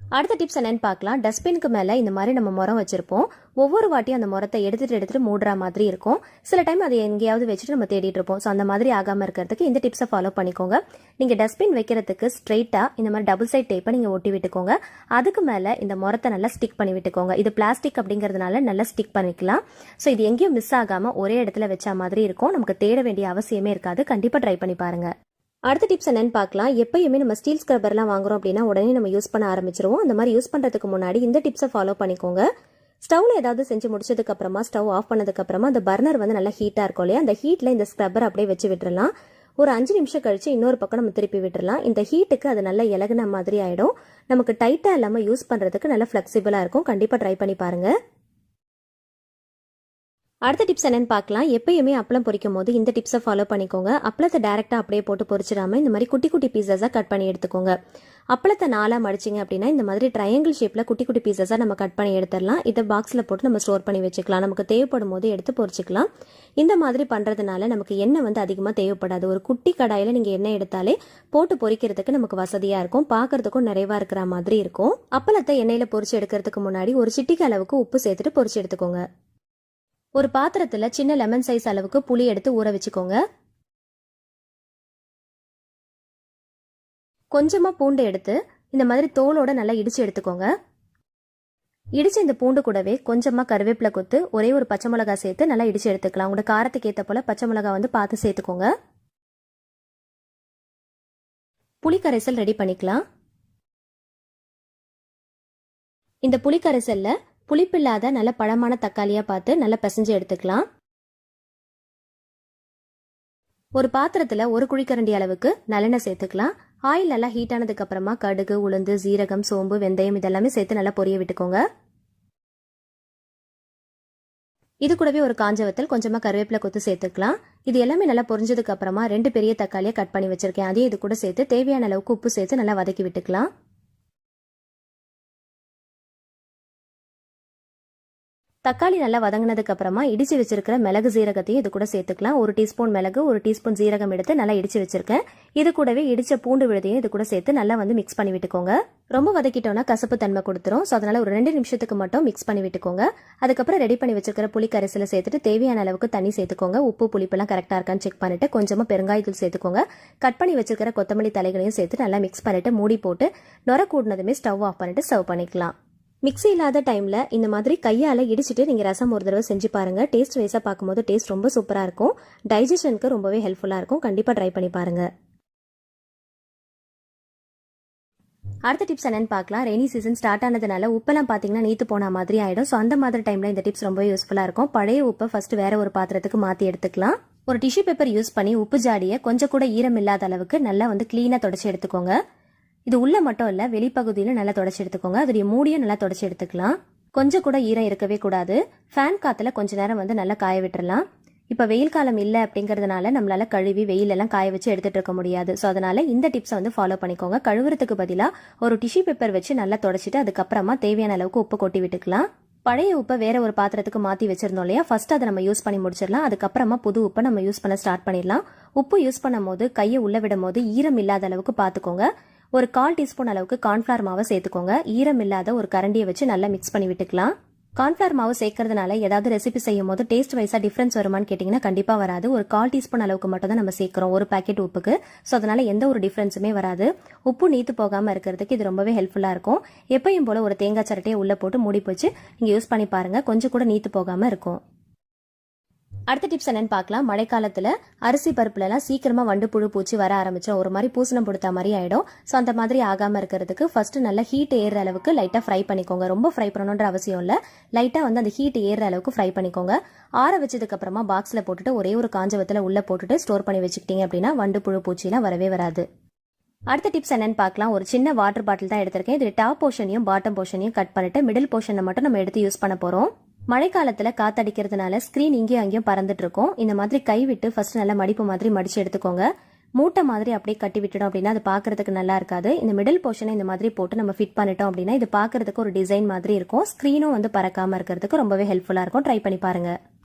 S1: அடுத்த டிப்ஸ் என்னன்னு பார்க்கலாம். டஸ்ட்பினுக்கு மேலே இந்த மாதிரி நம்ம முறம் வச்சிருப்போம். ஒவ்வொரு வாட்டியும் அந்த முறத்தை எடுத்துட்டு மூடுற மாதிரி இருக்கும். சில டைம் அதை எங்கேயாவது வச்சுட்டு நம்ம தேடிட்டு இருப்போம். ஸோ அந்த மாதிரி ஆகாமல் இருக்கிறதுக்கு இந்த டிப்ஸை ஃபாலோ பண்ணிக்கோங்க. நீங்கள் டஸ்ட்பின் வைக்கிறதுக்கு ஸ்ட்ரெயிட்டாக இந்த மாதிரி டபுள் சைட் டேப்பை நீங்கள் ஒட்டி விட்டுக்கோங்க. அதுக்கு மேலே இந்த முறத்தை நல்லா ஸ்டிக் பண்ணி விட்டுக்கோங்க. இது பிளாஸ்டிக் அப்படிங்கிறதுனால நல்லா ஸ்டிக் பண்ணிக்கலாம். ஸோ இது எங்கேயும் மிஸ் ஆகாமல் ஒரே இடத்துல வச்ச மாதிரி இருக்கும். நமக்கு தேட வேண்டிய அவசியமே இருக்காது. கண்டிப்பாக ட்ரை பண்ணி பாருங்க. அடுத்த டிப்ஸ் என்னன்னு பார்க்கலாம். எப்பயுமே நம்ம ஸ்டீல் ஸ்க்ரப்பர்லாம் வாங்குறோம் அப்படின்னா உடனே நம்ம யூஸ் பண்ண ஆரம்பிச்சிருவோம். அந்த மாதிரி யூஸ் பண்ணுறதுக்கு முன்னாடி இந்த டிப்ஸை ஃபாலோ பண்ணிக்கோங்க. ஸ்டவ்ல ஏதாவது செஞ்சு முடிச்சதுக்கு அப்புறமா ஸ்டவ் ஆஃப் பண்ணதுக்கு அப்புறமா அந்த பர்னர் வந்து நல்லா ஹீட்டாக இருக்கும் இல்லையா? அந்த ஹீட்டில் இந்த ஸ்க்ரப்பர் அப்படியே வச்சு விட்டுறலாம். ஒரு 5 நிமிஷம் கழிச்சு இன்னொரு பக்கம் நம்ம திருப்பி விட்டுறலாம். இந்த ஹீட்டுக்கு அது நல்லா இலகுன மாதிரி ஆயிடும். நமக்கு டைட்டாக இல்லாமல் யூஸ் பண்ணுறதுக்கு நல்லா ஃப்ளெக்சிபிளாக இருக்கும். கண்டிப்பாக ட்ரை பண்ணி பாருங்க. அடுத்த டிப்ஸ் என்னன்னு பார்க்கலாம். எப்பயுமே அப்பளம் பொரிக்கும் போது இந்த டிப்ஸை ஃபாலோ பண்ணிக்கோங்க. அப்பளத்தை டேரெக்டாக அப்படியே போட்டு பொரிச்சிடாம இந்த மாதிரி குட்டி குட்டி பீசஸாக கட் பண்ணி எடுத்துக்கோங்க. அப்பளத்தை 4 மடிச்சிங்க அப்படின்னா இந்த மாதிரி ட்ரையாங்கிள் ஷேப்பில் குட்டி குட்டி பீசஸாக நம்ம கட் பண்ணி எடுத்துடலாம். இதை பாக்ஸில் போட்டு நம்ம ஸ்டோர் பண்ணி வச்சுக்கலாம். நமக்கு தேவைப்படும் போது எடுத்து பொரிச்சிக்கலாம். இந்த மாதிரி பண்ணுறதுனால நமக்கு எண்ணெய் வந்து அதிகமாக தேவைப்படாது. ஒரு குட்டி கடாயில் நீங்கள் எண்ணெய் எடுத்தாலே போட்டு பொரிக்கிறதுக்கு நமக்கு வசதியாக இருக்கும். பார்க்கறதுக்கும் நிறைவாக இருக்கிற மாதிரி இருக்கும். அப்பளத்தை எண்ணெயில் பொரிச்சு எடுக்கிறதுக்கு முன்னாடி ஒரு சிட்டிக்கு அளவுக்கு உப்பு சேர்த்துட்டு பொரிச்சு எடுத்துக்கோங்க. ஒரு பாத்திரத்துல சின்ன லெமன் சைஸ் அளவுக்கு புளி எடுத்து ஊற வச்சுக்கோங்க. கொஞ்சமா பூண்டு எடுத்து இந்த மாதிரி தோலோட நல்லா இடிச்சு எடுத்துக்கோங்க. இடிச்ச இந்த பூண்டு கூடவே கொஞ்சமா கருவேப்பிலை கொத்து, ஒரே ஒரு பச்சை மிளகாய் சேர்த்து நல்லா இடிச்சு எடுத்துக்கலாம். உங்களோட காரத்துக்கு ஏற்ற போல பச்சை மிளகாய் வந்து பார்த்து சேர்த்துக்கோங்க. புளி கரைசல் ரெடி பண்ணிக்கலாம். இந்த புளி கரைசல்ல புளிப்பில்லாத நல்ல பழமான தக்காளியா பார்த்து நல்லா பிசைஞ்சு எடுத்துக்கலாம். ஒரு பாத்திரத்துல ஒரு குழிக்கரண்டி அளவுக்கு நல்லெண்ணெய் சேர்த்துக்கலாம். ஆயில் நல்லா ஹீட் ஆனதுக்கு அப்புறமா கடுகு, உளுந்து, ஜீரகம், சோம்பு, வெந்தயம் இதெல்லாமே சேர்த்து நல்லா பொரிய விட்டுக்கோங்க. இது கூடவே ஒரு காஞ்ச வத்தல், கொஞ்சமா கருவேப்பிலை கொத்து சேர்த்துக்கலாம். இது எல்லாமே நல்லா பொரிஞ்சதுக்கு அப்புறமா 2 பெரிய தக்காளியை கட் பண்ணி வச்சிருக்கேன். அதே இது கூட சேர்த்து தேவையான அளவுக்கு உப்பு சேர்த்து நல்லா வதக்கி விட்டுக்கலாம். தக்காளி நல்லா வதங்கினதுக்கு அப்புறமா இடிச்சு வச்சிருக்கிற மிளகு சீரகத்தையும் இது கூட சேர்த்துக்கலாம். 1 டீஸ்பூன் மிளகு, 1 டீஸ்பூன் சீரகம் எடுத்து நல்லா இடிச்சு வச்சிருக்கேன். இது கூடவே இடிச்ச பூண்டு விழுதையும் இது கூட சேர்த்து நல்லா மிக்ஸ் பண்ணி விட்டுக்கோங்க. ரொம்ப வதக்கிட்டோம்னா கசப்பு தன்மை கொடுத்துரும். ஸோ அதனால ஒரு 2 நிமிஷத்துக்கு மட்டும் மிக்ஸ் பண்ணி விட்டுக்கோங்க. அதுக்கப்புறம் ரெடி பண்ணி வச்சிருக்கிற புளி கரைசலை சேர்த்துட்டு தேவையான அளவுக்கு தண்ணி சேர்த்துக்கோங்க. உப்பு புளிப்பெல்லாம் கரெக்டாக இருக்கான்னு செக் பண்ணிட்டு கொஞ்சமா பெருங்காயத்தூள் சேர்த்துக்கோங்க. கட் பண்ணி வச்சிருக்கிற கொத்தமல்லி தலைகளையும் சேர்த்து நல்லா மிக்ஸ் பண்ணிட்டு மூடி போட்டு நொர கூடினதுமே ஸ்டவ் ஆஃப் பண்ணிட்டு சர்வ் பண்ணிக்கலாம். மிக்ஸி இல்லாத டைம்ல இந்த மாதிரி கையால இடிச்சிட்டு நீங்க ரசம் ஒரு தடவை செஞ்சு பாருங்க. டேஸ்ட் வைஸா பார்க்கும்போது டேஸ்ட் ரொம்ப சூப்பரா இருக்கும். டைஜஷனுக்கு ரொம்பவே ஹெல்ப்ஃபுல்லா இருக்கும். கண்டிப்பா ட்ரை பண்ணி பாருங்க. அடுத்த டிப்ஸ் என்னன்னு பார்க்கலாம். ரெய்னி சீசன் ஸ்டார்ட் ஆனதுனால உப்பெல்லாம் பாத்தீங்கன்னா நீத்து போன மாதிரி ஆயிடும். ஸோ அந்த மாதிரி டைம்ல இந்த டிப்ஸ் ரொம்ப யூஸ்ஃபுல்லா இருக்கும். பழைய உப்பை ஃபர்ஸ்ட் வேற ஒரு பாத்திரத்துக்கு மாத்தி எடுத்துக்கலாம். ஒரு டிஷ்யூ பேப்பர் யூஸ் பண்ணி உப்பு ஜாடியை கொஞ்சம் கூட ஈரம் இல்லாத அளவுக்கு நல்லா கிளீனா தொடச்சி எடுத்துக்கோங்க. இது உள்ள மட்டும் இல்ல, வெளிப்பகுதியில நல்லா தொடச்சி எடுத்துக்கோங்க. அதோடைய மூடியும் நல்லா தொடச்சி எடுத்துக்கலாம். கொஞ்சம் கூட ஈரம் இருக்கவே கூடாது. ஃபேன் காத்துல கொஞ்ச நேரம் நல்லா காய விட்டுறலாம். இப்ப வெயில் காலம் இல்ல அப்படிங்கறதுனால நம்மளால கழுவி வெயில் எல்லாம் காய வச்சு எடுத்துட்டு இருக்க முடியாது. ஸோ அதனால இந்த டிப்ஸை ஃபாலோ பண்ணிக்கோங்க. கழுவுறதுக்கு பதிலா ஒரு டிஷ்யூ பேப்பர் வச்சு நல்லா தொடச்சிட்டு அதுக்கப்புறமா தேவையான அளவுக்கு உப்பு கொட்டி விட்டுக்கலாம். பழைய உப்பை வேற ஒரு பாத்திரத்துக்கு மாத்தி வச்சிருந்தோம் இல்லையா, ஃபர்ஸ்ட் அதை நம்ம யூஸ் பண்ணி முடிச்சிடலாம். அதுக்கப்புறமா புது உப்பை நம்ம யூஸ் பண்ண ஸ்டார்ட் பண்ணிடலாம். உப்பு யூஸ் பண்ணும் போது கையை உள்ள விடும் போது ஈரம் இல்லாத அளவுக்கு பாத்துக்கோங்க. ஒரு 1/4 டீஸ்பூன் அளவுக்கு கார்ன்ஃபிளவர் மாவை சேர்த்துக்கோங்க. ஈரம் இல்லாத ஒரு கரண்டியை வச்சு நல்லா மிக்ஸ் பண்ணி விட்டுக்கலாம். கார்ன்ஃபிளவர் மாவு சேர்க்கறதுனால ஏதாவது ரெசிபி செய்யும் போது டேஸ்ட் வைஸா டிஃபரன்ஸ் வருமான்னு கேட்டீங்கன்னா கண்டிப்பா வராது. ஒரு 1/4 டீஸ்பூன் அளவுக்கு மட்டும் தான் நம்ம சேர்க்கிறோம் ஒரு பாக்கெட் உப்புக்கு. ஸோ அதனால எந்த ஒரு டிஃபரன்ஸுமே வராது. உப்பு நீத்து போகாம இருக்கிறதுக்கு இது ரொம்பவே ஹெல்ப்ஃபுல்லா இருக்கும். எப்பயும் போல ஒரு தேங்காய் சரட்டையை உள்ள போட்டு மூடி போச்சு நீங்க யூஸ் பண்ணி பாருங்க. கொஞ்சம் கூட நீத்து போகாம இருக்கும். அடுத்த டிப்ஸ் என்னன்னு பார்க்கலாம். மழைக்காலத்துல அரிசி பருப்புல எல்லாம் சீக்கிரமா வண்டு புழு பூச்சி வர ஆரம்பிச்சோம். ஒரு மாதிரி பூசணம் கொடுத்த மாதிரி ஆயிடும். ஸோ அந்த மாதிரி ஆகாம இருக்கிறதுக்கு ஃபர்ஸ்ட் நல்லா ஹீட் ஏற அளவுக்கு லைட்டா ஃப்ரை பண்ணிக்கோங்க. ரொம்ப ஃப்ரை பண்ணணுன்ற அவசியம் இல்ல. லைட்டா அந்த ஹீட் ஏற அளவுக்கு ஃப்ரை பண்ணிக்கோங்க. ஆற வச்சதுக்கு அப்புறமா பாக்ஸ்ல போட்டுட்டு ஒரே ஒரு காஞ்ச வத்தல உள்ள போட்டுட்டு ஸ்டோர் பண்ணி வச்சுக்கிட்டீங்க அப்படின்னா வண்டு புழு பூச்சி எல்லாம் வரவே வராது. அடுத்த டிப்ஸ் என்னன்னு பார்க்கலாம். ஒரு சின்ன வாட்டர் பாட்டில் தான் எடுத்திருக்கேன். இது டாப் போர்ஷனையும் பாட்டம் போர்ஷனையும் கட் பண்ணிட்டு மிடில் போர்ஷனை மட்டும் நம்ம எடுத்து யூஸ் பண்ண போறோம். மழைக்காலத்துல காத்தடிக்கிறதுனால ஸ்கிரீன் இங்கேயும் அங்கேயும் பறந்துட்டு இருக்கும். இந்த மாதிரி கை விட்டு ஃபர்ஸ்ட் நல்லா மடிப்பு மாதிரி மடிச்சு எடுத்துக்கோங்க. மூட்டை மாதிரி அப்படியே கட்டி விட்டுடும் அப்படின்னா அது பாக்குறதுக்கு நல்லா இருக்காது. இந்த மிடில் போர்ஷனை இந்த மாதிரி போட்டு நம்ம ஃபிட் பண்ணிட்டோம் அப்படின்னா இது பாக்குறதுக்கு ஒரு டிசைன் மாதிரி இருக்கும். ஸ்கிரீனும் பறக்காம இருக்கிறதுக்கு ரொம்பவே ஹெல்ப்ஃபுல்லா இருக்கும். ட்ரை பண்ணி பாருங்க.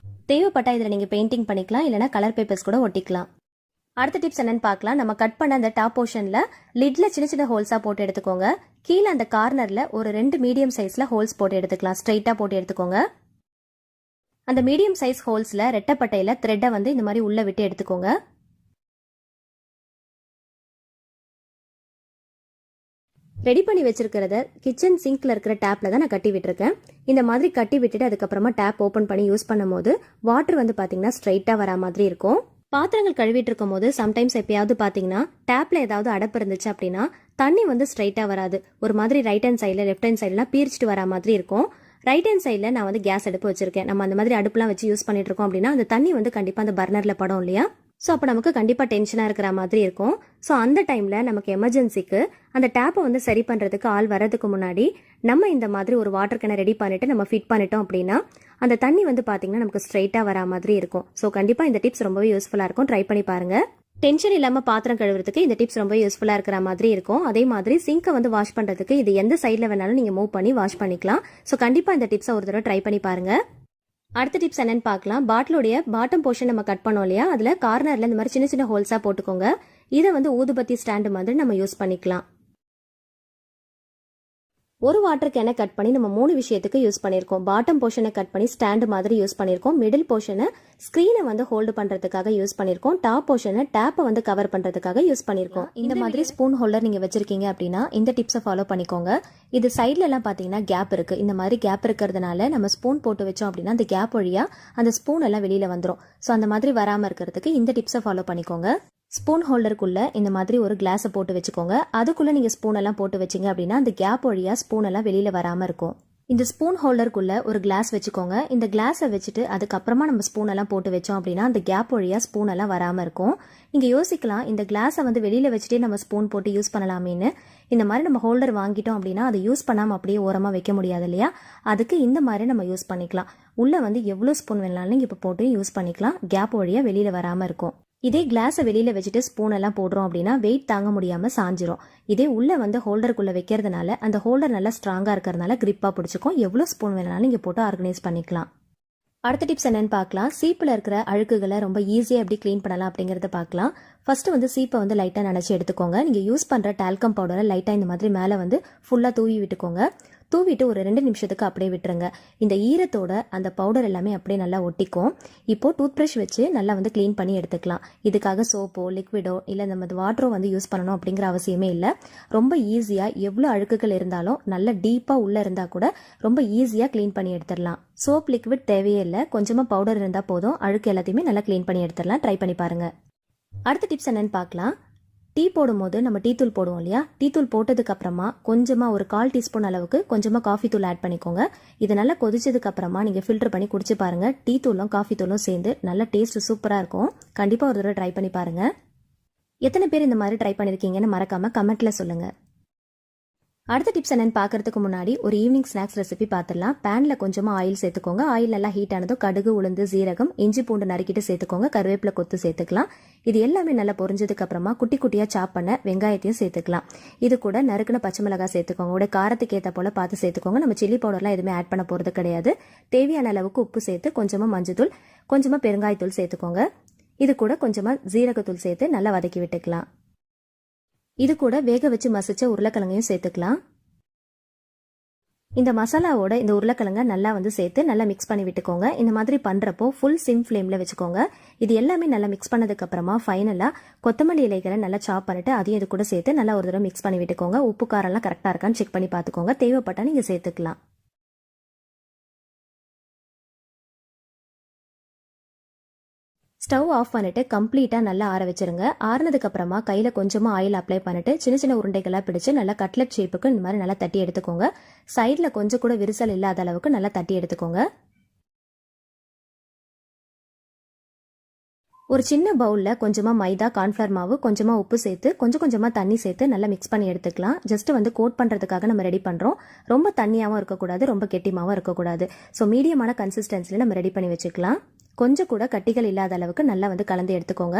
S1: தேவைப்பட்டா இதுல நீங்க பெயிண்டிங் பண்ணிக்கலாம், இல்லைன்னா கலர் பேப்பர்ஸ் கூட ஒட்டிக்கலாம். அடுத்த டிப்ஸ் என்னன்னு பார்க்கலாம். நம்ம கட் பண்ண அந்த டாப் போர்ஷன்ல லிட்ல சின்ன சின்ன ஹோல்ஸா போட்டு எடுத்துக்கோங்க. கீழே அந்த கார்னர்ல ஒரு 2 மீடியம் சைஸ்ல ஹோல்ஸ் போட்டு எடுத்துக்கலாம். ஸ்ட்ரைட்டா போட்டு எடுத்துக்கோங்க. அந்த மீடியம் சைஸ் ஹோல்ஸ்ல ரெட்டப்பட்டையில த்ரெட்டை இந்த மாதிரி உள்ள விட்டு எடுத்துக்கோங்க. ரெடி பண்ணி வச்சிருக்கிறத கிச்சன் சிங்க்ல இருக்கிற டேப்ல தான் நான் கட்டி விட்டுருக்கேன். இந்த மாதிரி கட்டி விட்டுட்டு அதுக்கப்புறமா டேப் ஓபன் பண்ணி யூஸ் பண்ணும் போது வாட்டர் பாத்தீங்கன்னா ஸ்ட்ரைட்டா வரா மாதிரி இருக்கும். பாத்திரங்கள் கழுவிட்டு இருக்கும் போது சம்டைம்ஸ் எப்பயாவது பாத்தீங்கன்னா டேப்ல ஏதாவது அடப்பு இருந்துச்சு அப்படின்னா தண்ணி ஸ்ட்ரைட்டா வராது. ஒரு மாதிரி ரைட் ஹேண்ட் சைட்ல லெஃப்ட் ஹேண்ட் சைட்லாம் பீரிச்சிட்டு வரா மாதிரி இருக்கும். ரைட் ஹேண்ட் சைடில் நான் கேஸ் அடுப்பு வச்சிருக்கேன். நம்ம அந்த மாதிரி அடுப்புலாம் வச்சு யூஸ் பண்ணிட்டு இருக்கோம் அப்படின்னா அந்த தண்ணி கண்டிப்பாக அந்த பர்னர்ல படும் இல்லையா. ஸோ அப்போ நமக்கு கண்டிப்பாக டென்ஷனாக இருக்கிற மாதிரி இருக்கும். ஸோ அந்த டைமில் நமக்கு எமர்ஜென்சிக்கு அந்த டேப்பை சரி பண்ணுறதுக்கு ஆள் வர்றதுக்கு முன்னாடி நம்ம இந்த மாதிரி ஒரு வாட்டர் கேனை ரெடி பண்ணிட்டு நம்ம ஃபிட் பண்ணிட்டோம் அப்படின்னா அந்த தண்ணி பார்த்தீங்கன்னா நமக்கு ஸ்ட்ரைட்டாக வரா மாதிரி இருக்கும். ஸோ கண்டிப்பாக இந்த டிப்ஸ் ரொம்பவே யூஸ்ஃபுல்லாக இருக்கும். ட்ரை பண்ணி பாருங்க. டென்ஷன் இல்லாம பாத்திரம் கழுவுறதுக்கு இந்த டிப்ஸ் ரொம்ப யூஸ்ஃபுல்லா இருக்கிற மாதிரி இருக்கும். அதே மாதிரி சிங்கை வாஷ் பண்றதுக்கு இது எந்த சைட்ல வேணாலும் நீங்க மூவ் பண்ணி வாஷ் பண்ணிக்கலாம். ஸோ கண்டிப்பா இந்த டிப்ஸை ஒரு தடவை ட்ரை பண்ணி பாருங்க. அடுத்த டிப்ஸ் என்னன்னு பார்க்கலாம். பாட்டிலோடைய பாட்டம் போர்ஷன் நம்ம கட் பண்ணோம் இல்லையா, அதுல கார்னர்ல இந்த மாதிரி சின்ன சின்ன ஹோல்ஸா போட்டுக்கோங்க. இதை ஊதுபத்தி ஸ்டாண்டு மாதிரி நம்ம யூஸ் பண்ணிக்கலாம். ஒரு வாட்டர் கேனை கட் பண்ணி நம்ம 3 விஷயத்துக்கு யூஸ் பண்ணிருக்கோம். பாட்டம் போர்ஷனை கட் பண்ணி ஸ்டாண்ட் மாதிரி யூஸ் பண்ணிருக்கோம். மிடில் போர்ஷனை ஸ்கிரீனை ஹோல்டு பண்றதுக்காக யூஸ் பண்ணிருக்கோம். டாப் போர்ஷனை டேப்பை கவர் பண்றதுக்காக யூஸ் பண்ணிருக்கோம். இந்த மாதிரி ஸ்பூன் ஹோல்டர் நீங்க வச்சிருக்கீங்க அப்படின்னா இந்த டிப்ஸை ஃபாலோ பண்ணிக்கோங்க. இது சைட்ல எல்லாம் பாத்தீங்கன்னா கேப் இருக்கு. இந்த மாதிரி கேப் இருக்கிறதுனால நம்ம ஸ்பூன் போட்டு வச்சோம் அப்படின்னா அந்த கேப் வழியா அந்த ஸ்பூன் எல்லாம் வெளியில வந்துடும். ஸோ அந்த மாதிரி வராம இருக்கிறதுக்கு இந்த டிப்ஸை ஃபாலோ பண்ணிக்கோங்க. ஸ்பூன் ஹோல்டருக்குள்ள இந்த மாதிரி ஒரு கிளாஸை போட்டு வச்சுக்கோங்க. அதுக்குள்ள நீங்க ஸ்பூன் எல்லாம் போட்டு வச்சிங்க அப்படின்னா அந்த கேப் வழியா ஸ்பூன் எல்லாம் வெளியில வராம இருக்கும். இந்த ஸ்பூன் ஹோல்டருக்குள்ள ஒரு கிளாஸ் வச்சுக்கோங்க. இந்த கிளாஸை வச்சுட்டு அதுக்கப்புறமா நம்ம ஸ்பூன் எல்லாம் போட்டு வச்சோம் அப்படின்னா அந்த கேப் வழியா ஸ்பூன் எல்லாம் வராமல் இருக்கும். நீங்க யோசிக்கலாம், இந்த கிளாஸை வந்து வெளியில வச்சுட்டே நம்ம ஸ்பூன் போட்டு யூஸ் பண்ணலாமேன்னு. இந்த மாதிரி நம்ம ஹோல்டர் வாங்கிட்டோம் அப்படின்னா அதை யூஸ் பண்ணாமல் அப்படியே ஓரமாக வைக்க முடியாது இல்லையா? அதுக்கு இந்த மாதிரி நம்ம யூஸ் பண்ணிக்கலாம். உள்ள வந்து எவ்வளோ ஸ்பூன் வேணாலும் நீங்கள் இப்போ போட்டு யூஸ் பண்ணிக்கலாம். கேப் வழியா வெளியில வராமல் இருக்கும். இதே கிளாஸை வெளியில வச்சுட்டு ஸ்பூன் எல்லாம் போடுறோம் அப்படின்னா வெயிட் தாங்க முடியாம சாஞ்சிரும். இதே உள்ள வந்து ஹோல்டருக்குள்ள வைக்கிறதுனால அந்த ஹோல்டர் நல்லா ஸ்ட்ராங்கா இருக்கிறதுனால கிரிப்பா பிடிச்சிக்கும். எவ்வளவு ஸ்பூன் வேணாலும் நீங்க போட்டு ஆர்கனைஸ் பண்ணிக்கலாம். அடுத்த டிப்ஸ் என்னன்னு பார்க்கலாம். சீப்பில் இருக்கிற அழுக்குகளை ரொம்ப ஈஸியாக எப்படி க்ளீன் பண்ணலாம் அப்படிங்கிறத பார்க்கலாம். ஃபர்ஸ்ட் வந்து சீப்பை வந்து லைட்டாக நினச்சி எடுத்துக்கோங்க. நீங்கள் யூஸ் பண்ணுற டால்கம் பவுடரை லைட்டாக இந்த மாதிரி மேலே வந்து ஃபுல்லாக தூவி விட்டுக்கோங்க. தூவிட்டு ஒரு 2 நிமிஷத்துக்கு அப்படியே விட்டுருங்க. இந்த ஈரத்தோட அந்த பவுடர் எல்லாமே அப்படியே நல்லா ஒட்டிக்கும். இப்போ டூத் ப்ரஷ் வச்சு நல்லா வந்து க்ளீன் பண்ணி எடுத்துக்கலாம். இதுக்காக சோப்போ லிக்விடோ இல்லை நம்ம வாட்டரோ வந்து யூஸ் பண்ணணும் அப்படிங்கிற அவசியமே இல்லை. ரொம்ப ஈஸியாக எவ்வளோ அழுக்குகள் இருந்தாலும் நல்ல டீப்பாக உள்ளே இருந்தால் கூட ரொம்ப ஈஸியாக க்ளீன் பண்ணி எடுத்துடலாம். சோப் லிக்விட் தேவையே இல்லை, கொஞ்சமாக பவுடர் இருந்தால் போதும். அழுக்கு எல்லாத்தையுமே நல்லா க்ளீன் பண்ணி எடுத்துடலாம். ட்ரை பண்ணி பாருங்கள். அடுத்த டிப்ஸ் என்னன்னு பார்க்கலாம். டீ போடும்போது நம்ம டீ தூள் போடுவோம் இல்லையா? டீ தூள் போட்டதுக்கு அப்புறமா கொஞ்சமாக ஒரு 1/4 டீஸ்பூன் அளவுக்கு கொஞ்சமாக காஃபி தூள் ஆட் பண்ணிக்கோங்க. இது நல்லா கொதிச்சதுக்கு அப்புறமா நீங்கள் ஃபில்டர் பண்ணி குடிச்சு பாருங்க. டீ தூளும் காஃபி தூளும் சேர்ந்து நல்ல டேஸ்ட் சூப்பராக இருக்கும். கண்டிப்பாக ஒரு தடவை ட்ரை பண்ணி பாருங்க. எத்தனை பேர் இந்த மாதிரி ட்ரை பண்ணியிருக்கீங்கன்னு மறக்காம கமெண்ட்ல சொல்லுங்க. அடுத்த டிப்ஸ் என்னன்னு பார்க்கறதுக்கு முன்னாடி ஒரு ஈவினிங் ஸ்நாக்ஸ் ரெசிபி பார்த்துடலாம். பேன்ல கொஞ்சமா ஆயில் சேர்த்துக்கோங்க. ஆயில் நல்லா ஹீட் ஆனதும் கடுகு, உளுந்து, சீரகம், இஞ்சி பூண்டு நறுக்கிட்டு சேர்த்துக்கோங்க. கருவேப்பிலை கொத்து சேர்த்துக்கலாம். இது எல்லாமே நல்லா பொரிஞ்சதுக்கு அப்புறமா குட்டி குட்டியா சாப் பண்ண வெங்காயத்தையும் சேர்த்துக்கலாம். இது கூட நறுக்குன பச்சை மிளகாய் சேர்த்துக்கோங்க. உடைய காரத்துக்கு ஏற்ற போல பார்த்து சேர்த்துக்கோங்க. நம்ம சில்லி பவுடர்லாம் எதுவுமே ஆட் பண்ண போறது கிடையாது. தேவையான அளவுக்கு உப்பு சேர்த்து கொஞ்சமா மஞ்சத்தூள், கொஞ்சமா பெருங்காயத்தூள் சேர்த்துக்கோங்க. இது கூட கொஞ்சமா ஜீரகத்தூள் சேர்த்து நல்லா வதக்கி விட்டுக்கலாம். இது கூட வேக வச்சு மசிச்ச உருளைக்கிழங்கையும் சேர்த்துக்கலாம். இந்த மசாலாவோட இந்த உருளைக்கிழங்க நல்லா வந்து சேர்த்து நல்லா மிக்ஸ் பண்ணி விட்டுக்கோங்க. இந்த மாதிரி பண்றப்போ ஃபுல் சிம் ஃப்ளேம்ல வச்சுக்கோங்க. இது எல்லாமே நல்லா மிக்ஸ் பண்ணதுக்கு அப்புறமா ஃபைனலா கொத்தமல்லி இலைகளை நல்லா சாப் பண்ணிட்டு அதையும் இது கூட சேர்த்து நல்லா ஒரு தடவை மிக்ஸ் பண்ணி விட்டுக்கோங்க. உப்பு காரம் எல்லாம் கரெக்டா இருக்கான்னு செக் பண்ணி பார்த்துக்கோங்க. தேவைப்பட்டா நீங்க சேர்த்துக்கலாம். ஸ்டவ் ஆஃப் பண்ணிட்டு கம்ப்ளீட்டா நல்லா ஆற வச்சிருங்க. ஆறுனதுக்கு அப்புறமா கையில கொஞ்சமா ஆயில் அப்ளை பண்ணிட்டு சின்ன சின்ன உருண்டைகளா பிடிச்சு நல்லா கட்லெட் ஷேப்புக்கு இந்த மாதிரி நல்லா தட்டி எடுத்துக்கோங்க. சைட்ல கொஞ்சம் கூட விரிசல் இல்லாத அளவுக்கு நல்லா தட்டி எடுத்துக்கோங்க. ஒரு சின்ன பவுல்ல கொஞ்சமா மைதா, கார்ன்ஃபிளவர் மாவு, கொஞ்சமா உப்பு சேர்த்து கொஞ்சம் கொஞ்சமா தண்ணி சேர்த்து நல்லா மிக்ஸ் பண்ணி எடுத்துக்கலாம். ஜஸ்ட் வந்து கோட் பண்றதுக்காக நம்ம ரெடி பண்றோம். ரொம்ப தண்ணியாவும் இருக்கக்கூடாது, ரொம்ப கெட்டிமாவும் இருக்கக்கூடாது. ஸோ மீடியமான கன்சிஸ்டன்சில நம்ம ரெடி பண்ணி வச்சுக்கலாம். கொஞ்சம் கூட கட்டிகள் இல்லாத அளவுக்கு நல்லா வந்து கலந்து எடுத்துக்கோங்க.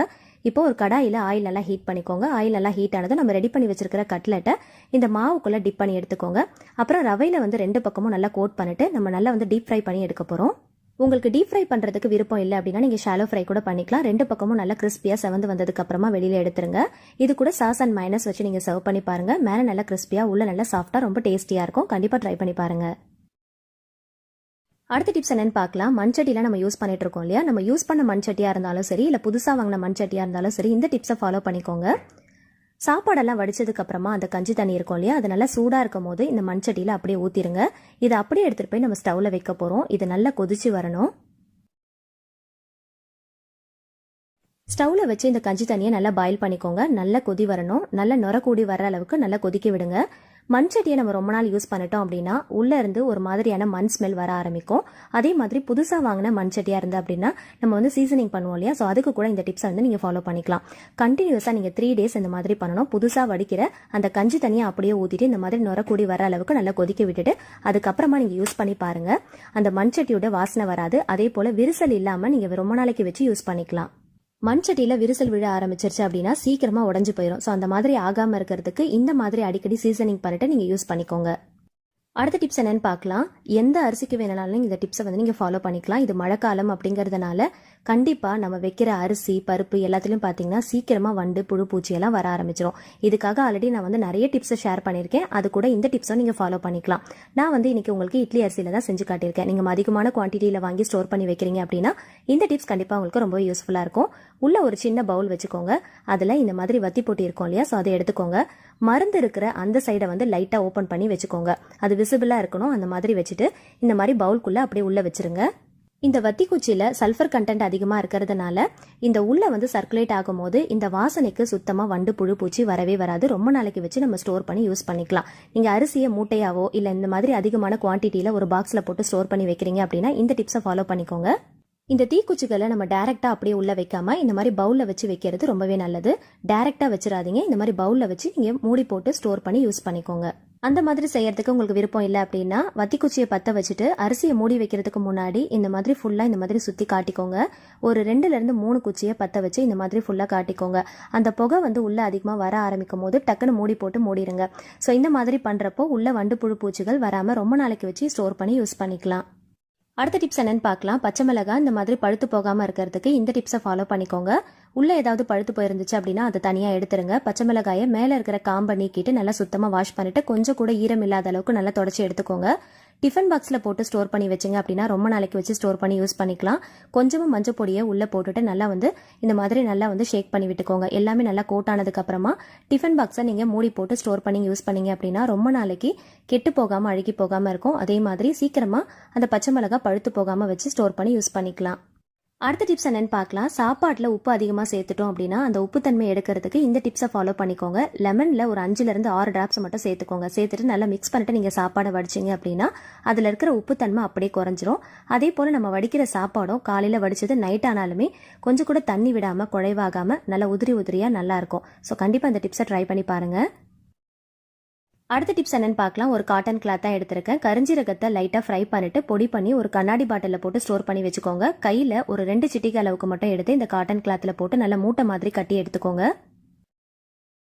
S1: இப்போ ஒரு கடாயில ஆயில் நல்லா ஹீட் பண்ணிக்கோங்க. ஆயில் நல்லா ஹீட் ஆனதும் நம்ம ரெடி பண்ணி வச்சிருக்கிற கட்லெட்டை இந்த மாவுக்குள்ள டிப் பண்ணி எடுத்துக்கோங்க. அப்புறம் ரவையில வந்து 2 பக்கமும் நல்லா கோட் பண்ணிட்டு நம்ம நல்லா வந்து டீப் ஃப்ரை பண்ணி எடுக்க போறோம். உங்களுக்கு டீப் ஃப்ரை பண்றதுக்கு விருப்பம் இல்லை அப்படின்னா நீங்க ஷாலோ ஃப்ரை கூட பண்ணிக்கலாம். 2 பக்கமும் நல்லா கிறிஸ்பியா செவந்து வந்ததுக்கு அப்புறமா வெளியில எடுத்துருங்க. இது கூட சாஸ் அண்ட் மைனஸ் வச்சு நீங்க சர்வ் பண்ணி பாருங்க. மேல நல்லா கிறிஸ்பியா, உள்ள நல்லா சாஃப்டா, ரொம்ப டேஸ்டியா இருக்கும். கண்டிப்பா ட்ரை பண்ணி பாருங்க. அடுத்த டிப்ஸ் என்னன்னு பார்க்கலாம். மண்சட்டிலாம் நம்ம யூஸ் பண்ணிட்டு இருக்கோம் இல்லையா? நம்ம யூஸ் பண்ண மண்சட்டியா இருந்தாலும் சரி, இல்ல புதுசா வாங்கின மண்சட்டியா இருந்தாலும் சரி, இந்த டிப்ஸை ஃபாலோ பண்ணிக்கோங்க. சாப்பாடெல்லாம் வடிச்சதுக்கு அப்புறமா அந்த கஞ்சி தண்ணி இருக்கும் இல்லையா? அது நல்லா சூடா இருக்கும் போது இந்த மண்சட்டியில அப்படியே ஊத்திருங்க. இதை அப்படியே எடுத்துட்டு போய் நம்ம ஸ்டவ்ல வைக்க போறோம். இது நல்லா கொதிச்சு வரணும். ஸ்டவ்ல வச்சு இந்த கஞ்சி தண்ணியை நல்லா பாயில் பண்ணிக்கோங்க. நல்லா கொதி வரணும். நல்லா நுர கூடி வர அளவுக்கு நல்லா கொதிக்க விடுங்க. மண் சட்டியை நம்ம ரொம்ப நாள் யூஸ் பண்ணிட்டோம் அப்படின்னா உள்ள இருந்து ஒரு மாதிரியான மண் ஸ்மெல் வர ஆரம்பிக்கும். அதே மாதிரி புதுசா வாங்கின மண் சட்டியா இருந்து அப்படின்னா நம்ம வந்து சீசனிங் பண்ணுவோம் இல்லையா? ஸோ அதுக்கு கூட இந்த டிப்ஸை வந்து நீங்க ஃபாலோ பண்ணிக்கலாம். கண்டினியூஸா நீங்க 3 days இந்த மாதிரி பண்ணணும். புதுசா வடிக்கிற அந்த கஞ்சி தண்ணியை அப்படியே ஊத்திட்டு இந்த மாதிரி நுர கூடி வர அளவுக்கு நல்லா கொதிக்க விட்டுட்டு அதுக்கப்புறமா நீங்க யூஸ் பண்ணி பாருங்க. அந்த மண் சட்டியோட வாசனை வராது. அதே போல விரிசல் இல்லாம நீங்க ரொம்ப நாளைக்கு வச்சு யூஸ் பண்ணிக்கலாம். மண் சட்டியில விரிசல் விழ ஆரம்பிச்சிருச்சு அப்படின்னா சீக்கிரமா உடஞ்சு போயிடும். ஸோ அந்த மாதிரி ஆகாம இருக்கிறதுக்கு இந்த மாதிரி அடிக்கடி சீசனிங் பண்ணிட்டு நீங்க யூஸ் பண்ணிக்கோங்க. அடுத்த டிப்ஸ் என்னன்னு பார்க்கலாம். எந்த அரிசிக்கு வேணாலும் இந்த டிப்ஸை வந்து நீங்க ஃபாலோ பண்ணிக்கலாம். இது மழைக்காலம் அப்படிங்கறதுனால கண்டிப்பா நம்ம வைக்கிற அரிசி, பருப்பு எல்லாத்திலும் பாத்தீங்கன்னா சீக்கிரமா வண்டு, புழு, பூச்சி எல்லாம் வர ஆரம்பிச்சிடும். இதுக்காக ஆல்ரெடி நான் வந்து நிறைய டிப்ஸை ஷேர் பண்ணியிருக்கேன். அது கூட இந்த டிப்ஸும் நீங்க ஃபாலோ பண்ணிக்கலாம். நான் வந்து இன்னைக்கு உங்களுக்கு இட்லி அரிசியில தான் செஞ்சு காட்டியிருக்கேன். நீங்க அதிகமான குவான்டிட்டியில வாங்கி ஸ்டோர் பண்ணி வைக்கிறீங்க அப்படின்னா இந்த டிப்ஸ் கண்டிப்பா உங்களுக்கு ரொம்ப யூஸ்ஃபுல்லா இருக்கும். உள்ள ஒரு சின்ன பவுல் வச்சுக்கோங்க. அதுல இந்த மாதிரி வத்தி போட்டி இருக்கும் இல்லையா? ஸோ அதை எடுத்துக்கோங்க. மருந்து இருக்கிற அந்த சைடை வந்து லைட்டா ஓபன் பண்ணி வச்சுக்கோங்க. அது விசிபிளா இருக்கணும். அந்த மாதிரி வச்சுட்டு இந்த மாதிரி பவுல்குள்ள அப்படியே உள்ள வச்சிருங்க. இந்த வத்தி குச்சியில் சல்ஃபர் கண்டென்ட் அதிகமாக இருக்கிறதுனால இந்த உள்ள வந்து சர்க்குலேட் ஆகும்போது இந்த வாசனைக்கு சுத்தமாக வண்டு புழு பூச்சி வரவே வராது. ரொம்ப நாளைக்கு வச்சு நம்ம ஸ்டோர் பண்ணி யூஸ் பண்ணிக்கலாம். நீங்கள் அரிசியை மூட்டையாவோ இல்லை இந்த மாதிரி அதிகமான குவான்டிட்டியில் ஒரு பாக்ஸில் போட்டு ஸ்டோர் பண்ணி வைக்கிறீங்க அப்படின்னா இந்த டிப்ஸை ஃபாலோ பண்ணிக்கோங்க. இந்த தீக்குச்சிகளை நம்ம டைரெக்டாக அப்படியே உள்ள வைக்காம இந்த மாதிரி பவுலில் வச்சு வைக்கிறது ரொம்பவே நல்லது. டைரெக்டாக வச்சிடாதீங்க. இந்த மாதிரி பவுலில் வச்சு நீங்கள் மூடி போட்டு ஸ்டோர் பண்ணி யூஸ் பண்ணிக்கோங்க. அந்த மாதிரி செய்யறதுக்கு உங்களுக்கு விருப்பம் இல்லை அப்படின்னா வத்திக்குச்சியை பற்ற வச்சுட்டு அரிசியை மூடி வைக்கிறதுக்கு முன்னாடி இந்த மாதிரி ஃபுல்லாக இந்த மாதிரி சுற்றி காட்டிக்கோங்க. ஒரு 2லேருந்து 3 குச்சியை பற்ற வச்சு இந்த மாதிரி ஃபுல்லாக காட்டிக்கோங்க. அந்த புகை வந்து உள்ளே அதிகமாக வர ஆரம்பிக்கும் போது டக்குன்னு மூடி போட்டு மூடிடுங்க. ஸோ இந்த மாதிரி பண்ணுறப்போ உள்ள வண்டு புழு பூச்சிகள் வராமல் ரொம்ப நாளைக்கு வச்சு ஸ்டோர் பண்ணி யூஸ் பண்ணிக்கலாம். அடுத்த டிப்ஸ் என்னன்னு பார்க்கலாம். பச்சை மிளகாய் இந்த மாதிரி பழுத்து போகாமல் இருக்கிறதுக்கு இந்த டிப்ஸை ஃபாலோ பண்ணிக்கோங்க. உள்ளே ஏதாவது பழுத்து போயிருந்துச்சு அப்படின்னா அதை தனியாக எடுத்துருங்க. பச்சை மிளகாயை மேலே இருக்கிற காம்பை நீக்கிட்டு நல்லா சுத்தமாக வாஷ் பண்ணிட்டு கொஞ்சம் கூட ஈரம் இல்லாத அளவுக்கு நல்லா தொடச்சி எடுத்துக்கோங்க. டிஃபன் பாக்ஸில் போட்டு ஸ்டோர் பண்ணி வச்சுங்க அப்படின்னா ரொம்ப நாளைக்கு வச்சு ஸ்டோர் பண்ணி யூஸ் பண்ணிக்கலாம். கொஞ்சமாக மஞ்சள் பொடியை உள்ளே போட்டுட்டு நல்லா வந்து இந்த மாதிரி நல்லா வந்து ஷேக் பண்ணி விட்டுக்கோங்க. எல்லாமே நல்லா கோட் ஆனதுக்கு அப்புறமா டிஃபன் பாக்ஸை நீங்கள் மூடி போட்டு ஸ்டோர் பண்ணி யூஸ் பண்ணீங்க அப்படின்னா ரொம்ப நாளைக்கு கெட்டு போகாமல் அழுகி போகாமல் இருக்கும். அதே மாதிரி சீக்கிரமாக அந்த பச்சை மிளகாய் பழுத்து போகாமல் வச்சு ஸ்டோர் பண்ணி யூஸ் பண்ணிக்கலாம். அடுத்த டிப்ஸ் என்னன்னு பார்க்கலாம். சாப்பாட்டில் உப்பு அதிகமாக சேர்த்துட்டோம் அப்படின்னா அந்த உப்புத்தன்மை எடுக்கிறதுக்கு இந்த டிப்ஸை ஃபாலோ பண்ணிக்கோங்க. லெமனில் ஒரு 5லேருந்து 6 டிராப்ஸ் மட்டும் சேர்த்துக்கோங்க. சேர்த்துட்டு நல்லா மிக்ஸ் பண்ணிட்டு நீங்கள் சாப்பாடை வடிச்சிங்க அப்படின்னா அதில் இருக்கிற உப்புத்தன்மை அப்படியே குறைஞ்சிரும். அதே போல் நம்ம வடிக்கிற சாப்பாடும் காலையில் வடிச்சது நைட் ஆனாலுமே கொஞ்சம் கூட தண்ணி விடாமல் குழைவாகாமல் நல்லா உதிரி உதிரியாக நல்லாயிருக்கும். ஸோ கண்டிப்பாக இந்த டிப்ஸை ட்ரை பண்ணி பாருங்கள். அடுத்த டிப்ஸ் என்னன்னு பார்க்கலாம். ஒரு காட்டன் கிளாத்தாக எடுத்திருக்கேன். கரிஞ்சீரகத்தை லைட்டாக ஃப்ரை பண்ணிட்டு பொடி பண்ணி ஒரு கண்ணாடி பாட்டிலில் போட்டு ஸ்டோர் பண்ணி வச்சுக்கோங்க. கையில் ஒரு 2 சிட்டிகை அளவுக்கு மட்டும் எடுத்து இந்த காட்டன் கிளாத்தில் போட்டு நல்லா மூட்டை மாதிரி கட்டி எடுத்துக்கோங்க.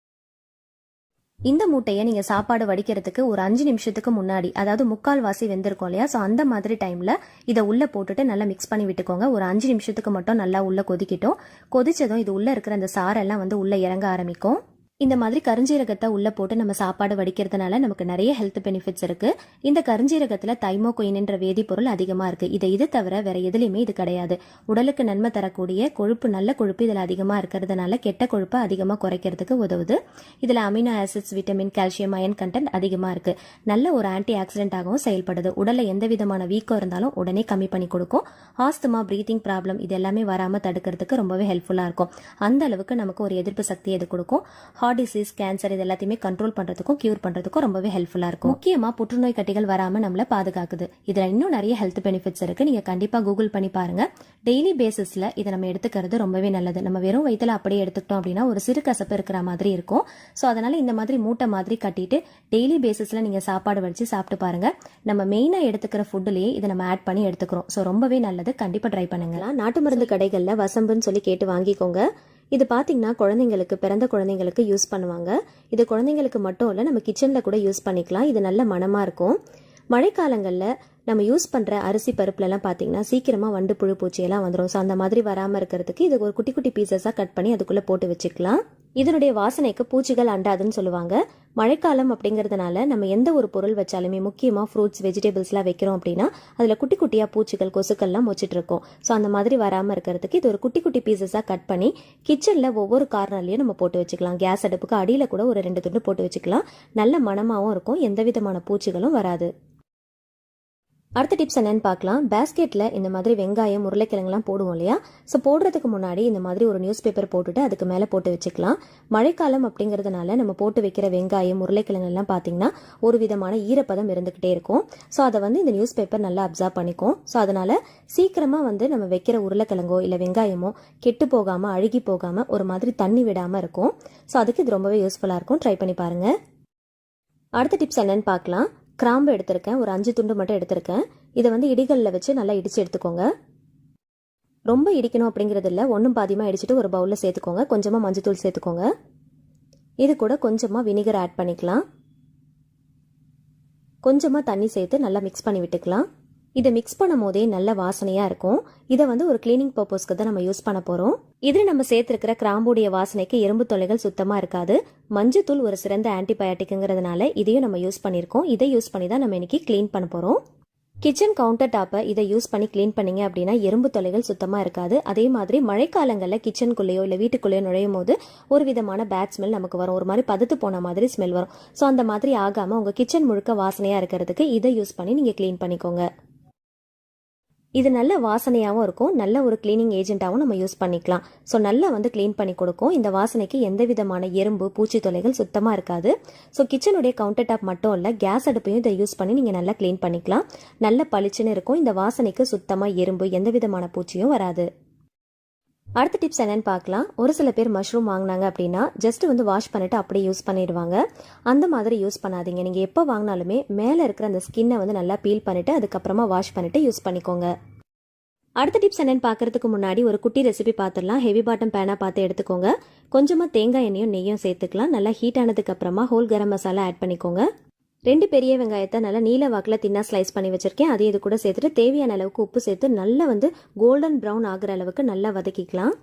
S1: இந்த மூட்டையை நீங்கள் சாப்பாடு வடிக்கிறதுக்கு ஒரு 5 நிமிஷத்துக்கு முன்னாடி, அதாவது 3/4 வாசி வெந்திருக்கும் இல்லையா, ஸோ அந்த மாதிரி டைமில் இதை உள்ளே போட்டுட்டு நல்லா மிக்ஸ் பண்ணி விட்டுக்கோங்க. ஒரு 5 நிமிஷத்துக்கு மட்டும் நல்லா உள்ளே கொதிக்கிட்டோம். கொதிச்சதும் இது உள்ளே இருக்கிற அந்த சாரெல்லாம் வந்து உள்ளே இறங்க ஆரம்பிக்கும். இந்த மாதிரி கருஞ்சீரகத்தை உள்ள போட்டு நம்ம சாப்பாடு வடிக்கிறதுனால நமக்கு நிறைய ஹெல்த் பெனிஃபிட்ஸ் இருக்கு. இந்த கருஞ்சீரகத்துல தைமோகோயின்ன்ற வேதிப்பொருள் அதிகமா இருக்கு. இது தவிர வேற எதுலையுமே இது கிடையாது. உடலுக்கு நன்மை தரக்கூடிய கொழுப்பு, நல்ல கொழுப்பு இதுல அதிகமா இருக்கிறதுனால கெட்ட கொழுப்பை அதிகமா குறைக்கிறதுக்கு உதவுது. இதுல amino acids, vitamin, calcium, iron content அதிகமா இருக்கு. நல்ல ஒரு ஆன்டி ஆக்சிடென்டாகவும் செயல்படுது. உடல்ல எந்த விதமான வீக்கம் இருந்தாலும் உடனே கம்மி பண்ணி கொடுக்கும். ஆஸ்துமா, பிரீத்திங் ப்ராப்ளம் இது எல்லாமே வராம தடுக்கிறதுக்கு ரொம்பவே ஹெல்ப்ஃபுல்லா இருக்கும். அந்த அளவுக்கு நமக்கு ஒரு எதிர்ப்பு சக்தி இது கொடுக்கும். ஹார்ட் டிசீஸ், கேன்சர் இது எல்லாத்தையுமே கண்ட்ரோல் பண்றதுக்கும் கியூர் பண்றதுக்கும் ரொம்பவே ஹெல்ப்ஃபுல்லா இருக்கும். முக்கியமா புற்றுநோய் கட்டிகள் வராம நம்மள பாதுகாக்குது. இதுல இன்னும் நிறைய ஹெல்த் பெனிஃபிட்ஸ் இருக்கு. நீங்க கண்டிப்பா கூகுள் பண்ணி பாருங்க. டெய்லி பேசிஸ்ல இதை நம்ம எடுத்துக்கிறது ரொம்பவே நல்லது. நம்ம வெறும் வயிற்றுல அப்படியே எடுத்துக்கிட்டோம் அப்படின்னா ஒரு சிறு கசப்பு இருக்கிற மாதிரி இருக்கும். ஸோ அதனால இந்த மாதிரி மூட்டை மாதிரி கட்டிட்டு டெய்லி பேசிஸ்ல நீங்க சாப்பாடு வடிச்சு சாப்பிட்டு பாருங்க. நம்ம மெயினா எடுத்துக்கிற ஃபுட்லயே இதை நம்ம ஆட் பண்ணி எடுத்துக்கிறோம். ஸோ ரொம்பவே நல்லது. கண்டிப்பா ட்ரை பண்ணுங்க. நாட்டு மருந்து கடைகள்ல வசம்புன்னு சொல்லி கேட்டு வாங்கிக்கோங்க. இது பார்த்தீங்கன்னா குழந்தைங்களுக்கு, பிறந்த குழந்தைங்களுக்கு யூஸ் பண்ணுவாங்க. இது குழந்தைங்களுக்கு மட்டும் இல்லை, நம்ம கிச்சனில் கூட யூஸ் பண்ணிக்கலாம். இது நல்ல மணமாக இருக்கும். மழைக்காலங்களில் நம்ம யூஸ் பண்ணுற அரிசி பருப்புலலாம் பார்த்தீங்கன்னா சீக்கிரமாக வண்டு புழு பூச்சியெல்லாம் வந்துடும். ஸோ அந்த மாதிரி வராமல் இருக்கிறதுக்கு இது ஒரு குட்டி குட்டி பீசஸாக கட் பண்ணி அதுக்குள்ளே போட்டு வச்சுக்கலாம். இதனுடைய வாசனைக்கு பூச்சிகள் அண்டாதுன்னு சொல்லுவாங்க. மழைக்காலம் அப்படிங்கிறதுனால நம்ம எந்த ஒரு பொருள் வச்சாலுமே, முக்கியமாக ஃப்ரூட்ஸ், வெஜிடபிள்ஸ்லாம் வைக்கிறோம் அப்படின்னா அதில் குட்டி குட்டியாக பூச்சிகள், கொசுக்கள்லாம் வச்சுட்டு இருக்கோம். ஸோ அந்த மாதிரி வராமல் இருக்கிறதுக்கு இது ஒரு குட்டி குட்டி பீசஸாக கட் பண்ணி கிச்சனில் ஒவ்வொரு கார்னர்லையும் நம்ம போட்டு வச்சுக்கலாம். கேஸ் அடுப்புக்கு அடியில் கூட ஒரு 2 துண்டு போட்டு வச்சுக்கலாம். நல்ல மணமாகவும் இருக்கும். எந்த விதமான பூச்சிகளும் வராது. அடுத்த டிப்ஸ் என்னன்னு பார்க்கலாம். பேஸ்கெட்டில் இந்த மாதிரி வெங்காயம், உருளைக்கிழங்குலாம் போடுவோம் இல்லையா, ஸோ போடுறதுக்கு முன்னாடி இந்த மாதிரி ஒரு நியூஸ் பேப்பர் போட்டுட்டு அதுக்கு மேலே போட்டு வச்சுக்கலாம். மழைக்காலம் அப்படிங்கிறதுனால நம்ம போட்டு வைக்கிற வெங்காயம், உருளைக்கிழங்கு எல்லாம் பார்த்தீங்கன்னா ஒரு விதமான ஈரப்பதம் இருந்துகிட்டே இருக்கும். ஸோ அதை வந்து இந்த நியூஸ் பேப்பர் நல்லா அப்சர்வ் பண்ணிக்கும். ஸோ அதனால சீக்கிரமாக வந்து நம்ம வைக்கிற உருளைக்கிழங்கோ இல்லை வெங்காயமோ கெட்டு போகாமல், அழுகி போகாமல், ஒரு மாதிரி தண்ணி விடாமல் இருக்கும். ஸோ அதுக்கு இது ரொம்பவே யூஸ்ஃபுல்லாக இருக்கும். ட்ரை பண்ணி பாருங்க. அடுத்த டிப்ஸ் என்னன்னு பார்க்கலாம். கிராம்பு எடுத்திருக்கேன். ஒரு 5 துண்டு மட்டும் எடுத்திருக்கேன். இதை வந்து இடிகளில் வச்சு நல்லா இடித்து எடுத்துக்கோங்க. ரொம்ப இடிக்கணும் அப்படிங்கிறது இல்லை, ஒன்றும் பாதியமாக இடிச்சிட்டு ஒரு பவுலில் சேர்த்துக்கோங்க. கொஞ்சமாக மஞ்சத்தூள் சேர்த்துக்கோங்க. இது கூட கொஞ்சமாக வினிகர் ஆட் பண்ணிக்கலாம். கொஞ்சமாக தண்ணி சேர்த்து நல்லா மிக்ஸ் பண்ணி விட்டுக்கலாம். இதை மிக்ஸ் பண்ணும் போதே நல்ல வாசனையாக இருக்கும். இதை வந்து ஒரு கிளீனிங் பர்பஸ்க்கு தான் நம்ம யூஸ் பண்ண போகிறோம். இதில் நம்ம சேர்த்துருக்கிற கிராம்புடைய வாசனைக்கு எறும்பு தொல்லைகள் சுத்தமாக இருக்காது. மஞ்சத்தூள் ஒரு சிறந்த ஆன்டிபயோட்டிக்குங்கிறதுனால இதையும் நம்ம யூஸ் பண்ணியிருக்கோம். இதை யூஸ் பண்ணி தான் நம்ம இன்னைக்கு கிளீன் பண்ண போகிறோம். கிச்சன் கவுண்டர் டாப்பை இதை யூஸ் பண்ணி கிளீன் பண்ணீங்க அப்படின்னா எறும்பு தொல்லைகள் சுத்தமாக இருக்காது. அதே மாதிரி மழைக்காலங்களில் கிச்சனுக்குள்ளேயோ இல்லை வீட்டுக்குள்ளேயோ நுழையும் போது ஒரு விதமான பேட் ஸ்மெல் நமக்கு வரும். ஒரு மாதிரி பதத்து போன மாதிரி ஸ்மெல் வரும். ஸோ அந்த மாதிரி ஆகாமல் உங்கள் கிச்சன் முழுக்க வாசனையாக இருக்கிறதுக்கு இதை யூஸ் பண்ணி நீங்கள் கிளீன் பண்ணிக்கோங்க. இது நல்ல வாசனையாகவும் இருக்கும், நல்ல ஒரு கிளீனிங் ஏஜென்ட்டாகவும் நம்ம யூஸ் பண்ணிக்கலாம். ஸோ நல்லா வந்து க்ளீன் பண்ணி கொடுக்கும். இந்த வாசனைக்கு எந்த விதமான எறும்பு பூச்சி தொல்லைகள் சுத்தமாக இருக்காது. ஸோ கிச்சனுடைய கவுண்டர் டாப் மட்டும் இல்லை, கேஸ் அடுப்பையும் இதை யூஸ் பண்ணி நீங்கள் நல்லா க்ளீன் பண்ணிக்கலாம். நல்ல பளிச்சுன்னு இருக்கும். இந்த வாசனைக்கு சுத்தமாக எறும்பு எந்த விதமான பூச்சியும் வராது. அடுத்த டிப்ஸ் என்னன்னு பார்க்கலாம். ஒரு சில பேர் மஷ்ரூம் வாங்கினாங்க அப்படின்னா ஜஸ்ட் வந்து வாஷ் பண்ணிட்டு அப்படியே யூஸ் பண்ணிடுவாங்க. அந்த மாதிரி யூஸ் பண்ணாதீங்க. நீங்கள் எப்போ வாங்கினாலுமே மேலே இருக்கிற அந்த ஸ்கின்னை வந்து நல்லா பீல் பண்ணிட்டு அதுக்கப்புறமா வாஷ் பண்ணிட்டு யூஸ் பண்ணிக்கோங்க. அடுத்த டிப்ஸ் என்னன்னு பார்க்கறதுக்கு முன்னாடி ஒரு குட்டி ரெசிபி பார்த்துடலாம். ஹெவி பாட்டம் பேனாக பார்த்து எடுத்துக்கோங்க. கொஞ்சமாக தேங்காய் எண்ணெயும் நெய்யும் சேர்த்துக்கலாம். நல்லா ஹீட் ஆனதுக்கு அப்புறமா ஹோல் கரம் மசாலா ஆட் பண்ணிக்கோங்க. 2 பெரிய வெங்காயத்தை நல்லா நீல வாக்கில் தின்னா ஸ்லைஸ் பண்ணி வச்சிருக்கேன். அதையும் இது கூட சேர்த்துட்டு தேவையான அளவுக்கு உப்பு சேர்த்து நல்லா வந்து கோல்டன் ப்ரௌன் ஆகிற அளவுக்கு நல்லா வதக்கிக்கலாம்.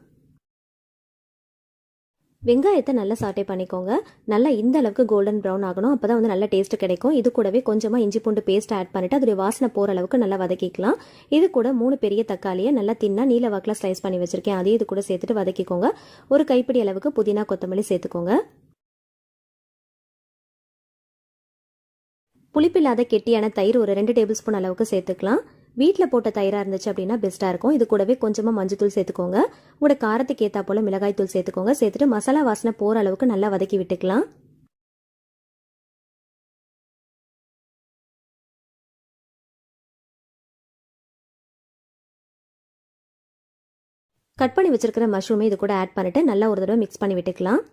S1: வெங்காயத்தை நல்லா சாட்டே பண்ணிக்கோங்க. நல்லா இந்த அளவுக்கு கோல்டன் ப்ரௌன் ஆகணும். அப்போ தான் வந்து நல்ல டேஸ்ட் கிடைக்கும். இது கூடவே கொஞ்சமாக இஞ்சி பூண்டு பேஸ்ட் ஆட் பண்ணிட்டு அதோடைய வாசனை போகிற அளவுக்கு நல்லா வதக்கிக்கலாம். இது கூட 3 பெரிய தக்காளியை நல்லா தின்னா நீல வாக்கில் ஸ்லைஸ் பண்ணி வச்சிருக்கேன். அதையும் இது கூட சேர்த்துட்டு வதக்கிக்கோங்க. ஒரு கைப்பிடி அளவுக்கு புதினா கொத்தமல்லி சேர்த்துக்கோங்க. புளிப்பில்லாத கெட்டியான தயிர் ஒரு 2 டேபிள் ஸ்பூன் அளவுக்கு சேர்த்துக்கலாம். வீட்டில் போட்ட தயிராக இருந்துச்சு அப்படின்னா பெஸ்ட்டாக இருக்கும். இது கூடவே கொஞ்சமாக மஞ்சத்தூள் சேர்த்துக்கோங்க. உங்களோட காரத்துக்கு ஏற்றா போல் மிளகாய் தூள் சேர்த்துக்கோங்க. சேர்த்துட்டு மசாலா வாசனை போகிற அளவுக்கு நல்லா வதக்கி விட்டுக்கலாம். கட் பண்ணி வச்சிருக்கிற மஷ்ரூமை இது கூட ஆட் பண்ணிட்டு நல்லா ஒரு தடவை மிக்ஸ் பண்ணி விட்டுக்கலாம்.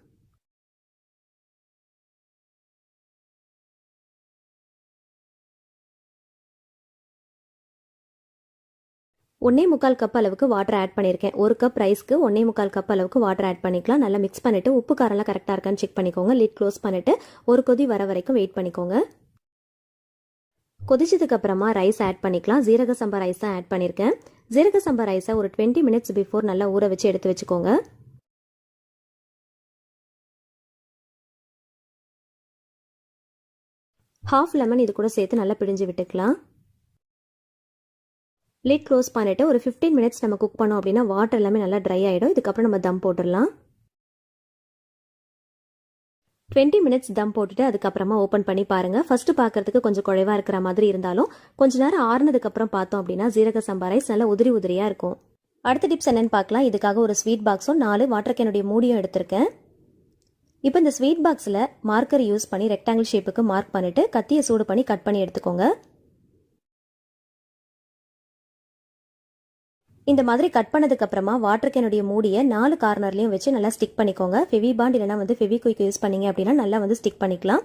S1: 1.25 கப் அளவுக்கு வாட்டர் ஆட் பண்ணியிருக்கேன். 1 கப் ரைஸ்க்கு 1.25 கப் அளவுக்கு வாட்டர் ஆட் பண்ணிக்கலாம். நல்லா மிக்ஸ் பண்ணிட்டு உப்பு காரெல்லாம் கரெக்டாக இருக்கான்னு செக் பண்ணிக்கோங்க. லிட் க்ளோஸ் பண்ணிட்டு ஒரு கொதி வர வரைக்கும் வெயிட் பண்ணிக்கோங்க. கொதிச்சதுக்கு அப்புறமா ரைஸ் ஆட் பண்ணிக்கலாம். ஜீரக சம்பா ரைஸ் தான் ஆட் பண்ணியிருக்கேன். ஜீரக சம்பா ரைஸை ஒரு 20 மினிட்ஸ் பிஃபோர் நல்லா ஊற வச்சு எடுத்து வச்சுக்கோங்க. ஹாஃப் லெமன் இது கூட சேர்த்து நல்லா பிழிஞ்சு விட்டுக்கலாம். லிட் க்ளோஸ் பண்ணிட்டு ஒரு 15 மினிட்ஸ் நம்ம குக் பண்ணோம் அப்படின்னா வாட்டர் எல்லாமே நல்லா ட்ரை ஆகிடும். இதுக்கப்புறம் நம்ம தம் போட்டுடலாம். 20 மினிட்ஸ் தம் போட்டுட்டு அதுக்கப்புறமா ஓப்பன் பண்ணி பாருங்க. ஃபர்ஸ்ட் பார்க்கறதுக்கு கொஞ்சம் குழைவா இருக்கிற மாதிரி இருந்தாலும் கொஞ்ச நேரம் ஆறுனதுக்கு அப்புறம் பார்த்தோம் அப்படின்னா ஜீரக சம்பா ரைஸ் நல்லா உதிரி உதிரியா இருக்கும். அடுத்த டிப்ஸ் என்னன்னு பார்க்கலாம். இதுக்காக ஒரு ஸ்வீட் பாக்ஸும் 4 வாட்டர் கேனுடைய மூடியும் எடுத்திருக்கேன். இப்போ இந்த ஸ்வீட் பாக்ஸில் மார்க்கர் யூஸ் பண்ணி ரெக்டாங்கிள் ஷேப்புக்கு மார்க் பண்ணிட்டு கத்தியை சூடு பண்ணி கட் பண்ணி எடுத்துக்கோங்க. இந்த மாதிரி கட் பண்ணதுக்கு அப்புறமா வாட்டர் கேனுடைய மூடியை 4 கார்னர்லயும் வச்சு நல்லா ஸ்டிக் பண்ணிக்கோங்க. ஃபெவி பாண்ட் இல்லைனா வந்து ஃபெவிக்விக் யூஸ் பண்ணீங்க அப்படின்னா நல்லா வந்து ஸ்டிக் பண்ணிக்கலாம்.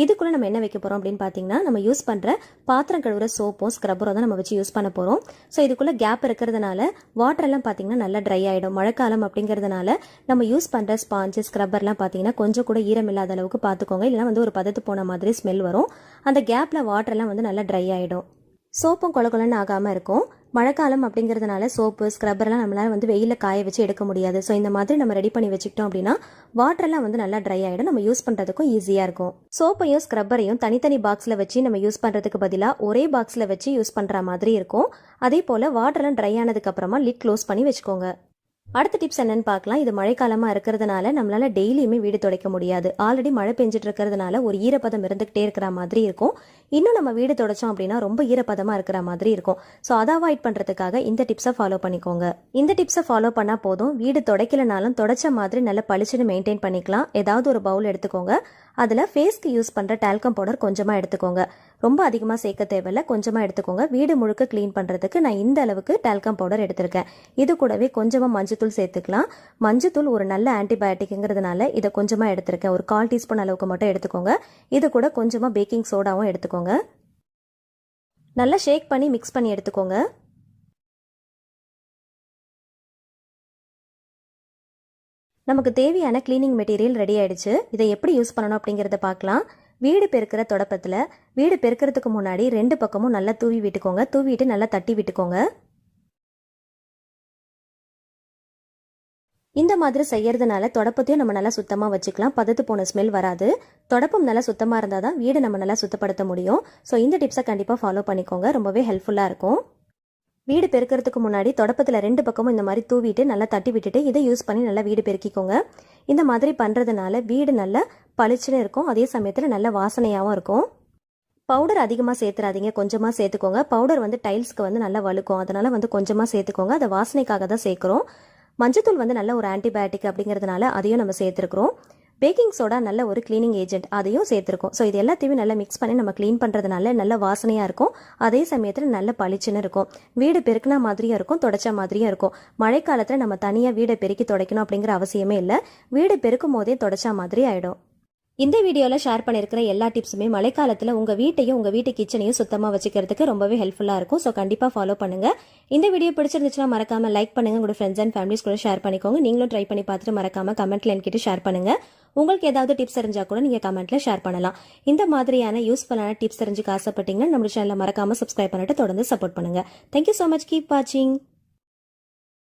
S1: இதுக்குள்ள நம்ம என்ன வைக்க போறோம் அப்படின்னு பாத்தீங்கன்னா நம்ம யூஸ் பண்ற பாத்திரம் கழுவுற சோப்பும் ஸ்க்ரப்பரும் தான் நம்ம வச்சு யூஸ் பண்ண போறோம். ஸோ இதுக்குள்ள கேப் இருக்கிறதுனால வாட்டர் எல்லாம் பாத்தீங்கன்னா நல்லா ட்ரை ஆயிடும். மழைக்காலம் அப்படிங்கிறதுனால நம்ம யூஸ் பண்ற ஸ்பாஞ்சு ஸ்க்ரப்பர்லாம் பாத்தீங்கன்னா கொஞ்சம் கூட ஈரம் இல்லாத அளவுக்கு பாத்துக்கோங்க. இல்லைன்னா வந்து ஒரு பதத்து போன மாதிரி ஸ்மெல் வரும். அந்த கேப்ல வாட்டர் எல்லாம் வந்து நல்லா ட்ரை ஆயிடும். சோப்பும் கொலன்னு ஆகாம இருக்கும். மழைக்காலம் அப்படிங்கிறதுனால சோப்பு ஸ்க்ரப்பர்லாம் நம்மளால வந்து வெயிலில் காய வச்சு எடுக்க முடியாது. ஸோ இந்த மாதிரி நம்ம ரெடி பண்ணி வச்சுக்கிட்டோம் அப்படின்னா வாட்டர்லாம் வந்து நல்லா ட்ரை ஆகிடும். நம்ம யூஸ் பண்ணுறதுக்கும் ஈஸியாக இருக்கும். சோப்பையும் ஸ்க்ரப்பரையும் தனித்தனி பாக்ஸில் வச்சு நம்ம யூஸ் பண்ணுறதுக்கு பதிலாக ஒரே பாக்ஸில் வச்சு யூஸ் பண்ணுற மாதிரி இருக்கும். அதே போல் வாட்டர்லாம் ட்ரை ஆனதுக்கு அப்புறமா லிட் க்ளோஸ் பண்ணி வச்சுக்கோங்க. அடுத்த டிப்ஸ் என்னன்னு பார்க்கலாம். இது மழைக்காலமா இருக்கிறதுனால நம்மளால டெய்லியுமே வீடு துடைக்க முடியாது. ஆல்ரெடி மழை பெஞ்சிட்டு இருக்கிறதுனால ஒரு ஈரப்பதம் இருந்துகிட்டே இருக்கிற மாதிரி இருக்கும். இன்னும் நம்ம வீடு துடைச்சோம் அப்படின்னா ரொம்ப ஈரப்பதமா இருக்கிற மாதிரி இருக்கும். ஸோ அதை அவாய்ட் பண்றதுக்காக இந்த டிப்ஸை ஃபாலோ பண்ணிக்கோங்க. இந்த டிப்ஸை ஃபாலோ பண்ணா போதும். வீடு துடைக்கலனாலும் துடைச்ச மாதிரி நல்ல பளிச்சுன்னு மெயின்டைன் பண்ணிக்கலாம். ஏதாவது ஒரு பவுல் எடுத்துக்கோங்க. அதில் ஃபேஸ்க்கு யூஸ் பண்ணுற டால்கம் பவுடர் கொஞ்சமாக எடுத்துக்கோங்க. ரொம்ப அதிகமாக சேர்க்க தேவையில்ல, கொஞ்சமாக எடுத்துக்கோங்க. வீடு முழுக்க க்ளீன் பண்ணுறதுக்கு நான் இந்த அளவுக்கு டால்கம் பவுடர் எடுத்திருக்கேன். இது கூடவே கொஞ்சமாக மஞ்சத்தூள் சேர்த்துக்கலாம். மஞ்சத்தூள் ஒரு நல்ல ஆன்டிபயோட்டிக்ங்கிறதுனால இதை கொஞ்சமாக எடுத்திருக்கேன். ஒரு 1/4 டீஸ்பூன் அளவுக்கு மட்டும் எடுத்துக்கோங்க. இது கூட கொஞ்சமாக பேக்கிங் சோடாவும் எடுத்துக்கோங்க. நல்லா ஷேக் பண்ணி மிக்ஸ் பண்ணி எடுத்துக்கோங்க. நமக்கு தேவையான கிளீனிங் மெட்டீரியல் ரெடி ஆயிடுச்சு. இதை எப்படி யூஸ் பண்ணணும் அப்படிங்கிறத பார்க்கலாம். வீடு பெருக்கிற தொடப்பத்தில் வீடு பெருக்கிறதுக்கு முன்னாடி 2 பக்கமும் நல்லா தூவி விட்டுக்கோங்க. தூவிட்டு நல்லா தட்டி விட்டுக்கோங்க. இந்த மாதிரி செய்யறதுனால தொடப்பத்தையும் நம்ம நல்லா சுத்தமாக வச்சுக்கலாம். பதத்து போன ஸ்மெல் வராது. தொடப்பம் நல்லா சுத்தமாக இருந்தால் தான் வீடு நம்ம நல்லா சுத்தப்படுத்த முடியும். ஸோ இந்த டிப்ஸை கண்டிப்பாக ஃபாலோ பண்ணிக்கோங்க. ரொம்பவே ஹெல்ப்ஃபுல்லாக இருக்கும். வீடு பெருக்கிறதுக்கு முன்னாடி தொடப்பத்தில் 2 பக்கமும் இந்த மாதிரி தூவிட்டு நல்லா தட்டி விட்டுட்டு இதை யூஸ் பண்ணி நல்லா வீடு பெருக்கிக்கோங்க. இந்த மாதிரி பண்ணுறதுனால வீடு நல்லா பளிச்சுன்னு இருக்கும். அதே சமயத்தில் நல்ல வாசனையாகவும் இருக்கும். பவுடர் அதிகமாக சேர்த்துறாதீங்க, கொஞ்சமாக சேர்த்துக்கோங்க. பவுடர் வந்து டைல்ஸ்க்கு வந்து நல்லா வழுக்கும், அதனால வந்து கொஞ்சமாக சேர்த்துக்கோங்க. அதை வாசனைக்காக தான் சேர்க்குறோம். மஞ்சத்தூள் வந்து நல்ல ஒரு ஆன்டிபயோட்டிக் அப்படிங்கிறதுனால அதையும் நம்ம சேர்த்துருக்குறோம். பேக்கிங் சோடா நல்ல ஒரு கிளீனிங் ஏஜென்ட், அதையும் சேர்த்துருக்கோம். ஸோ இது எல்லாத்தையுமே நல்லா மிக்ஸ் பண்ணி நம்ம க்ளீன் பண்ணுறதுனால நல்ல வாசனையாக இருக்கும். அதே சமயத்தில் நல்ல பளிச்சுன்னு இருக்கும். வீடு பெருக்கின மாதிரியும் இருக்கும், தொடச்ச மாதிரியும் இருக்கும். மழைக்காலத்தில் நம்ம தனியாக வீடை பெருக்கி துடைக்கணும் அப்படிங்கிற அவசியமே இல்லை. வீடு பெருக்கும் போதே தொடச்ச மாதிரி ஆகிடும். இந்த வீடியோவில் ஷேர் பண்ணியிருக்கிற எல்லா டிப்ஸுமே மழைக்காலத்தில் உங்கள் வீட்டையும் உங்கள் வீட்டு கிச்சனையும் சுத்தமாக வச்சுக்கிறதுக்கு ரொம்பவே ஹெல்ப்ஃபுல்லாக இருக்கும். ஸோ கண்டிப்பாக ஃபாலோ பண்ணுங்கள். இந்த வீடியோ பிடிச்சிருந்துச்சுன்னா மறக்காமல் லைக் பண்ணுங்கள். உங்களோட ஃப்ரெண்ட்ஸ் அண்ட் ஃபேமிலிஸ் கூட ஷேர் பண்ணிக்கோங்க. நீங்களும் ட்ரை பண்ணி பார்த்துட்டு மறக்காமல் கமெண்ட்டில் என்கிட்ட ஷேர் பண்ணுங்கள். உங்களுக்கு ஏதாவது டிப்ஸ் தெரிஞ்சால் கூட நீங்கள் கமெண்ட்டில் ஷேர் பண்ணலாம். இந்த மாதிரியான யூஸ்ஃபுல்லான டிப்ஸ் தெரிஞ்சுக்க ஆசைப்பட்டீங்கன்னா நம்ம சேனலை மறக்காமல் சப்ஸ்கிரைப் பண்ணிட்டு தொடர்ந்து சப்போர்ட் பண்ணுங்கள். Thank you so much. கீப் வாட்சிங்.